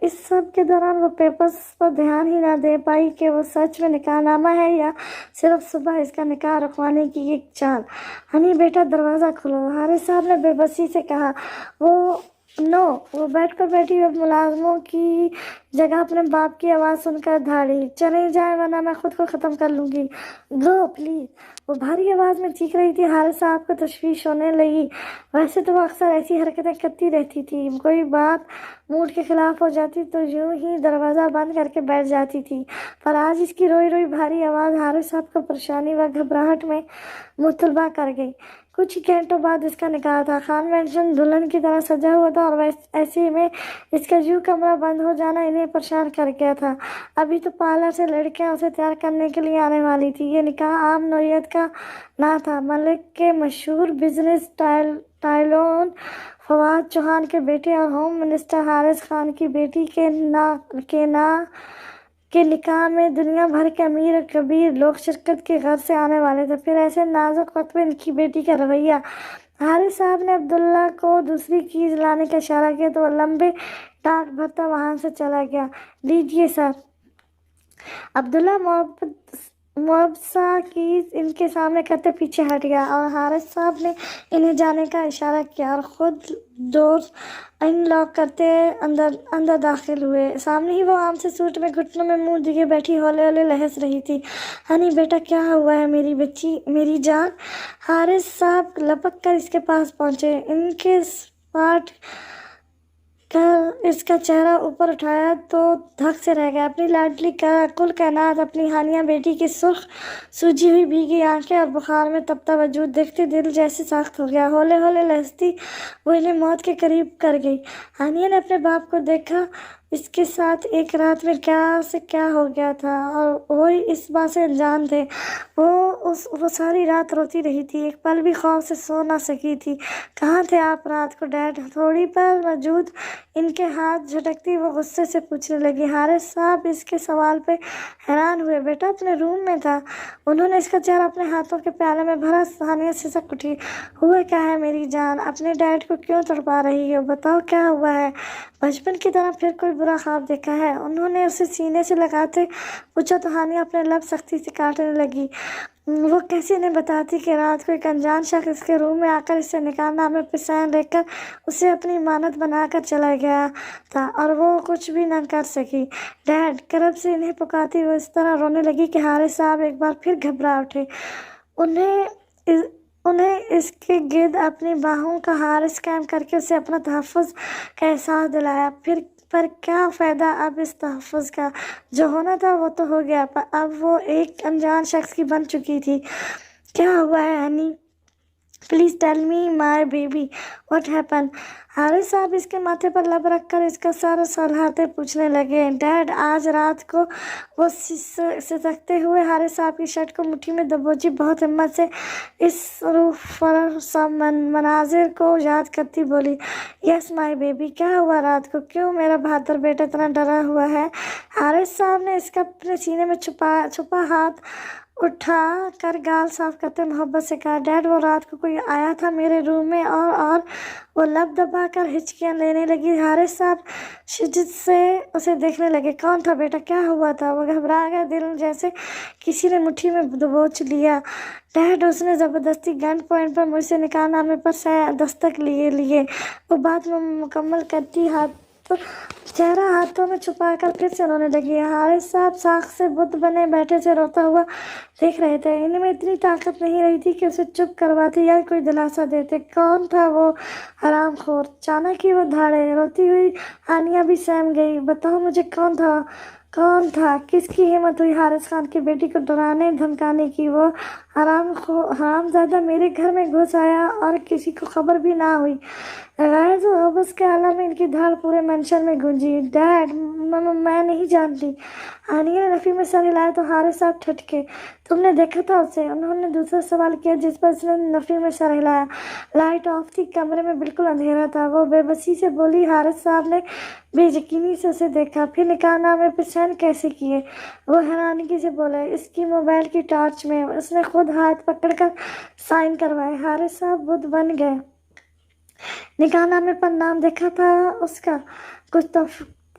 इस सब के दौरान वो पेपर्स पर ध्यान ही ना दे पाई कि वो सच में निकाहनामा है या सिर्फ सुबह इसका निकाह रुकवाने की एक चाल। हनी बेटा, दरवाज़ा खोलो, हारिस साहब ने बेबसी से कहा। वो बेड पर बैठी हुई मुलाजमों की जगह अपने बाप की आवाज़ सुनकर धाड़ी। चले जाए वरना मैं खुद को ख़त्म कर लूँगी। गो प्लीज़। वो भारी आवाज़ में चीख रही थी। हारिस साहब को तशवीश होने लगी। वैसे तो वो अक्सर ऐसी हरकतें करती रहती थी। कोई बात मूड के खिलाफ हो जाती तो यूं ही दरवाज़ा बंद करके बैठ जाती थी। पर आज इसकी रोई रोई भारी आवाज़ हारिस साहब को परेशानी व घबराहट में मुतलबा कर गई। कुछ ही घंटों बाद इसका निकाह था। खान मेंशन दुल्हन की तरह सजा हुआ था और ऐसे में इसका यूं कमरा बंद हो जाना इन्हें परेशान कर गया था। अभी तो पार्लर से लड़कियां उसे तैयार करने के लिए आने वाली थी। ये निकाह आम नौयत का ना था। मलिक के मशहूर बिजनेस टाइलोन फवाद चौहान के बेटे और होम मिनिस्टर हारिस खान की बेटी के निकाह में दुनिया भर के अमीर और कबीर लोग शिरकत के गर्ज से आने वाले थे। फिर ऐसे नाजुक वक्त में इनकी बेटी का रवैया हारिस साहब ने अब्दुल्ला को दूसरी कीज लाने का इशारा किया तो वो लंबे डाक भरता वहां से चला गया। लीजिए सर। अब्दुल्ला मुआवजा कीज इनके सामने करते पीछे हट गया और हारिस साहब ने इन्हें जाने का इशारा किया और खुद डोर अनलॉक करते अंदर दाखिल हुए। सामने ही वो आम से सूट में घुटनों में मुंह दिए बैठी हौले हौले लहस रही थी। हनी बेटा क्या हुआ है मेरी बच्ची, मेरी जान। हारिस साहब लपक कर इसके पास पहुंचे। इनके पाट कर इसका चेहरा ऊपर उठाया तो धक से रह गया। अपनी लाडली का कुल कायनात, अपनी हानिया बेटी की सुर्ख सूजी हुई भीगी आंखें और बुखार में तपता वजूद देखते दिल जैसे सख्त हो गया। हौले हौले लहसती वो इन्हें मौत के करीब कर गई। हानिया ने अपने बाप को देखा। इसके साथ एक रात में क्या से क्या हो गया था और वो इस बात से अनजान थे। वो सारी रात रोती रही थी, एक पल भी खौफ से सो ना सकी थी। कहाँ थे आप रात को डैड? थोड़ी पर मौजूद इनके हाथ झटकती वो गुस्से से पूछने लगी। हारिस साहब इसके सवाल पे हैरान हुए। बेटा अपने रूम में था। उन्होंने इसका चेहरा अपने हाथों के प्याले में भरा। हानिया सिसक उठी। हुआ क्या है मेरी जान? अपने डैड को क्यों तड़पा रही हो? बताओ क्या हुआ है? बचपन की तरह फिर कोई बुरा ख्वाब देखा है? उन्होंने उसे सीने से लगाते पूछा तो हानिया अपने लब सख्ती से काटने लगी। वो कैसे इन्हें बताती कि रात को एक अनजान शख्स इसके रूम में आकर इससे निकाहनामे पे साइन लेकर उसे अपनी इमानत बनाकर चला गया था और वो कुछ भी न कर सकी। डैड करब से इन्हें पुकारती वो इस तरह रोने लगी कि हारिस साहब एक बार फिर घबरा उठे। उन्हें इसके गिर्द अपनी बाहों का हारिस कायम करके उसे अपना तहफ़्फ़ुज़ का एहसास दिलाया। पर क्या फ़ायदा अब इस तहफ़्फ़ुज़ का? जो होना था वो तो हो गया, पर अब वो एक अनजान शख्स की बन चुकी थी। क्या हुआ है honey? Please tell me my baby what happen. Haris साहब इसके माथे पर लब रख कर इसका सर सहलाते पूछने लगे। डैड आज रात को वो सिसकते हुए हारिस साहब की शर्ट को मुट्ठी में दबोची बहुत हिम्मत से इस रूह मनाजिर को याद करती बोली, यस माय बेबी। क्या हुआ रात को? क्यों मेरा बहादुर बेटा इतना डरा हुआ है? हारिस साहब ने इसका अपने सीने में छुपा हाथ उठा कर गाल साफ करते मोहब्बत से कहा, डैड वो रात को कोई आया था मेरे रूम में और वो लब दबा कर हिचकियाँ लेने लगी। हारिस साहब शिद्दत से उसे देखने लगे। कौन था बेटा? क्या हुआ था? वो घबरा गया, दिल जैसे किसी ने मुट्ठी में दबोच लिया। डैड उसने ज़बरदस्ती गन पॉइंट पर मुझसे निकाहनामे पर दस्तक लिए। वो बात मुकम्मल करती चेहरा हाथों में छुपाकर फिर से रोने लगी। हारिस साहब साख से बुत बने बैठे से रोता हुआ देख रहे थे। इनमें इतनी ताकत नहीं रही थी कि उसे चुप करवाते या कोई दिलासा देते। कौन था वो हरामखोर? अचानक ही वो धाड़े। रोती हुई हानिया भी सहम गई। बताओ मुझे कौन था? किसकी हिम्मत हुई हारिस खान की बेटी को डराने धमकाने की? वो हरामजादा मेरे घर में घुस आया और किसी को खबर भी ना हुई। गैर होबस के आलम में इनकी धाड़ पूरे मेंशन में गूंजी। डैड मैं नहीं जानती। हानिया ने नफी में सर हिलाया तो हारिस साहब ठटके। तुमने देखा था उसे? उन्होंने दूसरा सवाल किया जिस पर उसने नफी में सर हिलाया। लाइट ऑफ थी, कमरे में बिल्कुल अंधेरा था। वो बेबसी से बोली। हारिस साहब ने बेयकीनी से उसे देखा। फिर निकाहनामे पे साइन कैसे किए? वो हैरानगी से बोले, इसकी मोबाइल की टॉर्च में। उसने खुद हाथ पकड़कर साइन करवाए। हारिस साहब बुद्ध बन गए। निकाहनामे पर नाम देखा था उसका? कुछ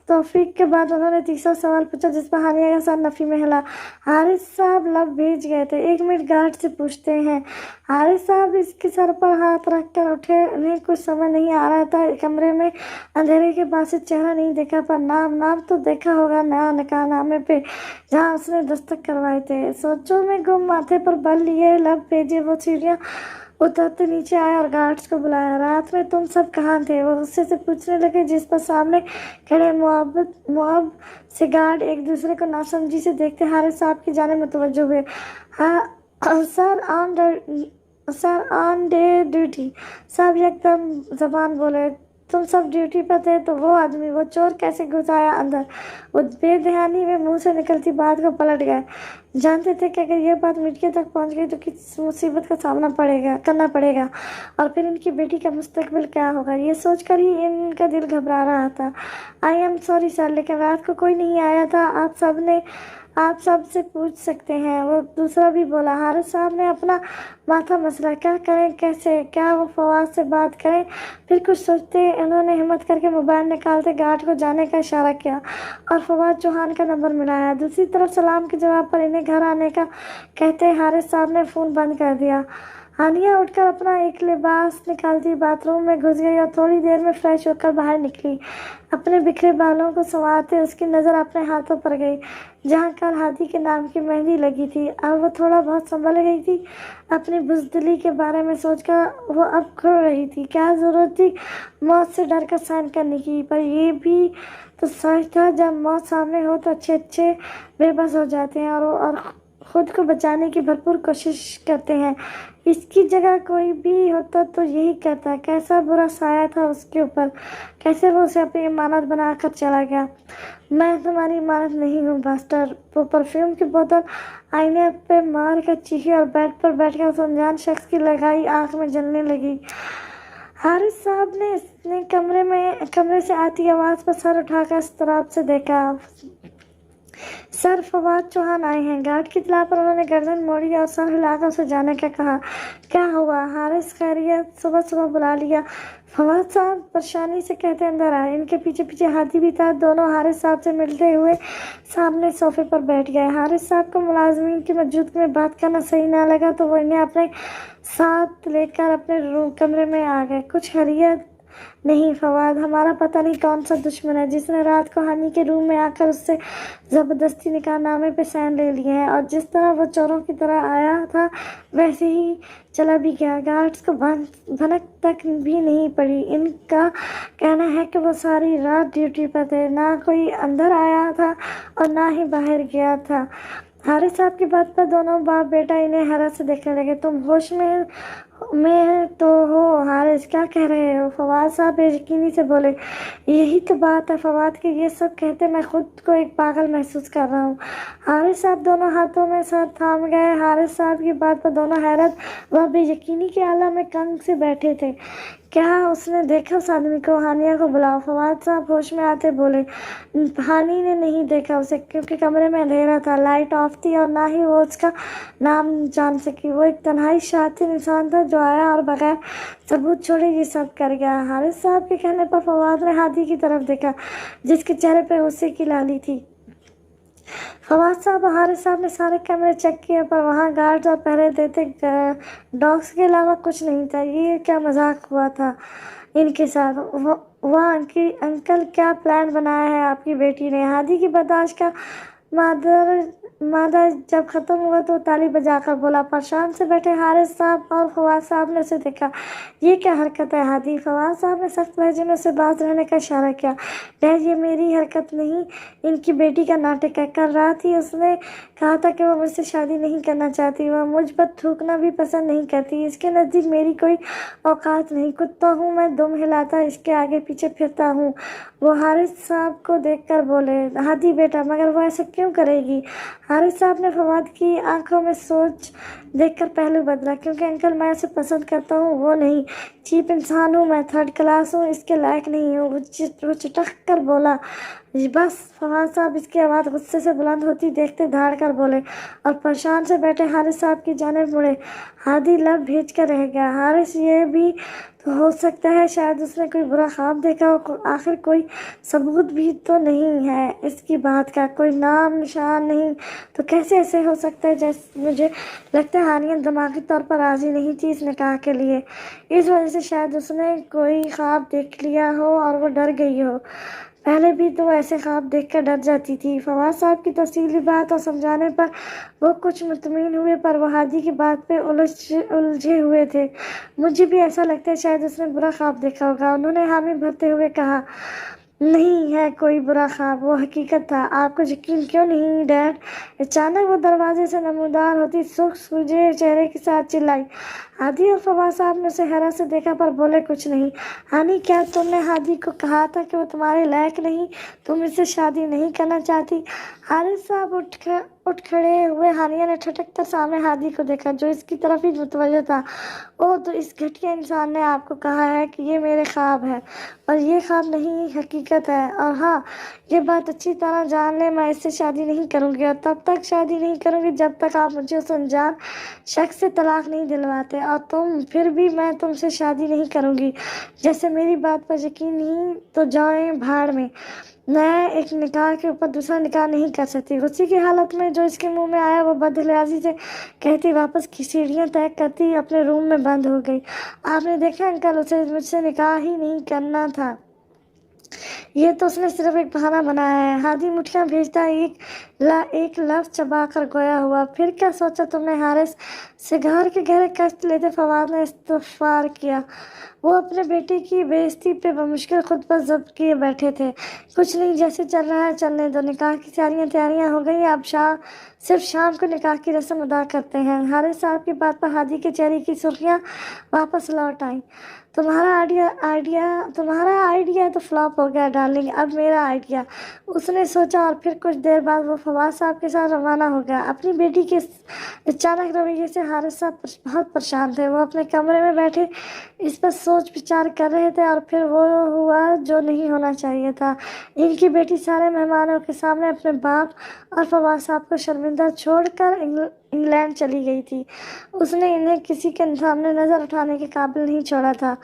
तौफीक के बाद उन्होंने तीसरा सवाल पूछा जिस पर हानिया का सर नफी में हिला। हारिस साहब लब भेज गए थे। 1 मिनट गार्ड से पूछते हैं। हारिस साहब इसके सर पर हाथ रख कर उठे। उन्हें कुछ समझ नहीं आ रहा था। कमरे में अंधेरे के बाद से चेहरा नहीं देखा, पर नाम तो देखा होगा नया निकाहनामे पे जहाँ उसने दस्तक करवाए थे। सोचों में गुम माथे पर बल लिए लब भेजे। वो सीढ़ियाँ उतरते नीचे आया और गार्ड्स को बुलाया। रात में तुम सब कहाँ थे? वो गुस्से से पूछने लगे जिस पर सामने खड़े मुआब से गार्ड एक दूसरे को नासमझी से देखते हारिस साहब की जाने मुतवज्जो हुए। हाँ सर ऑन डे ड्यूटी। सब एकदम जबान बोले। तुम सब ड्यूटी पर थे तो वो आदमी, वो चोर कैसे घुस आया अंदर? वो बेध्यानी में मुंह से निकलती बात को पलट गए। जानते थे कि अगर ये बात मीडिया तक पहुंच गई तो किस मुसीबत का सामना करना पड़ेगा और फिर इनकी बेटी का मुस्तकबिल क्या होगा। ये सोचकर ही इनका दिल घबरा रहा था। आई एम सॉरी सर, लेकिन रात को कोई नहीं आया था। आप सब ने آپ سب سے پوچھ سکتے ہیں۔ وہ دوسرا بھی بولا۔ حارث صاحب نے اپنا ماتھا مسلا، کیا کریں، کیسے، کیا وہ فواد سے بات کریں؟ پھر کچھ سوچتے انہوں نے ہمت کر کے موبائل نکالتے گارڈ کو جانے کا اشارہ کیا اور فواد چوہان کا نمبر ملایا۔ دوسری طرف سلام کے جواب پر انہیں گھر آنے کا کہتے حارث صاحب نے فون بند کر دیا۔ ہانیہ اٹھ کر اپنا ایک لباس نکالتی باتھ روم میں گھس گئی اور تھوڑی دیر میں فریش ہو کر باہر نکلی۔ اپنے بکھرے بالوں کو سنوارتے اس کی نظر اپنے ہاتھوں پر گئی جہاں کل ہادی کے نام کی مہندی لگی تھی۔ اب وہ تھوڑا بہت سنبھل گئی تھی۔ اپنی بزدلی کے بارے میں سوچ کر وہ اب کھل رہی تھی۔ کیا ضرورت تھی موت سے ڈر کر سائن کرنے کی؟ پر یہ بھی تو سچ تھا جب موت سامنے ہو تو اچھے بے بس ہو جاتے ہیں اور خود کو بچانے کی بھرپور کوشش کرتے ہیں۔ اس کی جگہ کوئی بھی ہوتا تو یہی کرتا۔ کیسا برا سایہ تھا اس کے اوپر، کیسے وہ اسے اپنی امانت بنا کر چلا گیا۔ میں تمہاری امانت نہیں ہوں باسٹر۔ وہ پرفیوم کی بوتل آئینے پہ مار کر چیخی اور بیڈ پر بیٹھ کر اس انجان شخص کی لگائی آنکھ میں جلنے لگی۔ حارث صاحب نے کمرے سے آتی آواز پر سر اٹھا کر اضطراب سے دیکھا۔ سر، فواد چوہان آئے ہیں۔ گارڈ کی اطلاع پر انہوں نے گردن موڑی اور سر ہلا کر اسے جانے کا کہا۔ کیا ہوا؟ حارث، خیریت؟ صبح بلا لیا؟ فواد صاحب پریشانی سے کہتے اندر آئے۔ ان کے پیچھے ہادی بھی تھا۔ دونوں حارث صاحب سے ملتے ہوئے سامنے صوفے پر بیٹھ گئے۔ حارث صاحب کو ملازمین کی موجودگی میں بات کرنا صحیح نہ لگا تو وہ انہیں اپنے ساتھ لے کر اپنے کمرے میں آ گئے۔ کچھ خیریت؟ نہیں فواد، ہمارا پتہ نہیں کون سا دشمن ہے جس نے رات کو ہانی کے روم میں آ کر اس سے زبردستی نکاح نامے پہ سائن لے لیے ہیں اور جس طرح وہ چوروں کی طرح آیا تھا ویسے ہی چلا بھی گیا۔ گارڈز کو بھنک تک بھی نہیں پڑی۔ ان کا کہنا ہے کہ وہ ساری رات ڈیوٹی پر تھے، نہ کوئی اندر آیا تھا اور نہ ہی باہر گیا تھا۔ حارث صاحب کی بات پر دونوں باپ بیٹا انہیں حیرت سے دیکھنے لگے۔ تم ہوش میں تو ہو حارث؟ کیا کہہ رہے ہو؟ فواد صاحب بے یقینی سے بولے۔ یہی تو بات ہے فواد کہ یہ سب کہتے میں خود کو ایک پاگل محسوس کر رہا ہوں۔ حارث صاحب دونوں ہاتھوں میں سر تھام گئے۔ حارث صاحب کی بات پر دونوں حیرت و بے یقینی کے عالم میں کنگ سے بیٹھے تھے۔ کیا اس نے دیکھا اس آدمی کو؟ ہانیہ کو بلاؤ، فواد صاحب ہوش میں آتے بولے۔ ہانی نے نہیں دیکھا اسے کیونکہ کمرے میں اندھیرا تھا، لائٹ آف تھی اور نہ ہی وہ اس کا نام جان سکی۔ وہ ایک تنہائی شاطر انسان تھا جو آیا اور بغیر ثبوت چھوڑے یہ سب کر گیا۔ حارث صاحب کے کہنے پر فواد نے ہادی کی طرف دیکھا جس کے چہرے پہ غصے کی لالی تھی۔ فواد صاحب اور حارث صاحب نے سارے کمرے چیک کیے پر وہاں گارڈز اور پہرے دیتے ڈاگز کے علاوہ کچھ نہیں تھا۔ یہ کیا مذاق ہوا تھا ان کے ساتھ؟ واہ انکل، کیا پلان بنایا ہے آپ کی بیٹی نے؟ ہادی کی برداشت کا مادہ جب ختم ہوا تو تالی بجا کر بولا۔ پریشان سے بیٹھے حارث صاحب اور فواد صاحب نے اسے دیکھا۔ یہ کیا حرکت ہے ہادی؟ فواد صاحب نے سخت لہجے میں اسے باز رہنے کا اشارہ کیا۔ ڈیڈ، یہ میری حرکت نہیں، ان کی بیٹی کا ناٹک ہے۔ کل رات ہی اس نے کہا تھا کہ وہ مجھ سے شادی نہیں کرنا چاہتی۔ وہ مجھ پر تھوکنا بھی پسند نہیں کرتی۔ اس کے نزدیک میری کوئی اوقات نہیں۔ کتا ہوں میں، دم ہلاتا اس کے آگے پیچھے پھرتا ہوں۔ وہ حارث صاحب کو دیکھ کر بولے۔ ہادی بیٹا، مگر وہ ایسا کیوں کرے گی؟ حارث صاحب نے فواد کی آنکھوں میں سوچ دیکھ کر پہلو بدلا۔ کیونکہ انکل میں اسے پسند کرتا ہوں، وہ نہیں۔ چیپ انسان ہوں میں، تھرڈ کلاس ہوں، اس کے لائق نہیں ہوں۔ وہ چٹک کر بولا۔ بس فواد صاحب اس کی آواز غصے سے بلند ہوتی دیکھتے دھاڑ کر بولے اور پریشان سے بیٹھے حارث صاحب کی جانب مڑے۔ ہادی لب بھیج کر رہ گیا۔ حارث، یہ بھی تو ہو سکتا ہے شاید اس نے کوئی برا خواب دیکھا ہو۔ آخر کوئی ثبوت بھی تو نہیں ہے اس کی بات کا، کوئی نام نشان نہیں، تو کیسے ایسے ہو سکتا ہے؟ جیسے مجھے لگتا ہے ہانیہ دماغی طور پر راضی نہیں تھی اس نکاح کے لیے، اس وجہ سے شاید اس نے کوئی خواب دیکھ لیا ہو اور وہ ڈر گئی ہو۔ پہلے بھی تو ایسے خواب دیکھ کر ڈر جاتی تھی۔ فواد صاحب کی تفصیلی بات اور سمجھانے پر وہ کچھ مطمئن ہوئے پر وہ ہادی کی بات پہ الجھے ہوئے تھے۔ مجھے بھی ایسا لگتا ہے شاید اس نے برا خواب دیکھا ہوگا، انہوں نے حامی بھرتے ہوئے کہا۔ نہیں ہے کوئی برا خواب، وہ حقیقت تھا۔ آپ کو یقین کیوں نہیں ڈیڈ؟ اچانک وہ دروازے سے نمودار ہوتی سرخ سوجے چہرے کے ساتھ چلائی۔ ہادی اور فواد صاحب نے اسے حیرت سے دیکھا پر بولے کچھ نہیں۔ ہانی، کیا تم نے ہادی کو کہا تھا کہ وہ تمہارے لائق نہیں، تم اس سے شادی نہیں کرنا چاہتی؟ حارث صاحب اٹھ کھڑے ہوئے۔ ہانیہ نے ٹھٹک کر سامنے ہادی کو دیکھا جو اس کی طرف ہی متوجہ تھا۔ اوہ، تو اس گھٹیا انسان نے آپ کو کہا ہے کہ یہ میرے خواب ہے، اور یہ خواب نہیں حقیقت हकीकत है। और हाँ, ये बात अच्छी तरह जान लें, मैं इससे शादी नहीं करूँगी और तब तक शादी नहीं करूँगी जब तक आप मुझे उस अनजान शख्स से तलाक नहीं दिलवाते। और फिर भी मैं तुमसे शादी नहीं करूँगी। जैसे मेरी बात पर यकीन नहीं तो जाएं भाड़ में। मैं एक निकाह के ऊपर दूसरा निकाह नहीं कर सकती। गुस्से की हालत में जो इसके मुंह में आया वो बदहज़ी से कहती वापस की सीढ़ियाँ तय करती अपने रूम में बंद हो गई। आपने देखा अंकल, उसे मुझसे निकाह ही नहीं करना था। ये तो उसने सिर्फ एक बहाना बनाया है। हादी मुठियाँ भेजता एक लफ्ज़ चबा कर गोया हुआ। फिर क्या सोचा तुमने हारिस? सिगार के गहरे कष्ट लेते फवाद ने इस्तग़फ़ार किया। वो अपने बेटे की बेइज्जती पे बमुश्किल खुद पर ज़ब्त किए बैठे थे। कुछ नहीं, जैसे चल रहा है चलने दो। निकाह की सारी तैयारियां हो गई। अब सिर्फ शाम को निकाह की रस्म अदा करते हैं। हारिस साहब की बात पर हादी के चेहरे की सुर्खियां वापस लौट आईं। तुम्हारा आइडिया तो फ्लॉप हो गया डार्लिंग, अब मेरा आइडिया। उसने सोचा और फिर कुछ देर बाद वो फवाद साहब के साथ रवाना हो गया। अपनी बेटी के अचानक रवैये से हारिस साहब बहुत परेशान थे। वो अपने कमरे में बैठे इस पर सोच विचार कर रहे थे और फिर वो हुआ जो नहीं होना चाहिए था। इनकी बेटी सारे मेहमानों के सामने अपने बाप और फवाद साहब को शर्मिंदा छोड़कर इंग्लैंड चली गई थी। उसने इन्हें किसी के सामने नज़र उठाने के काबिल नहीं छोड़ा था।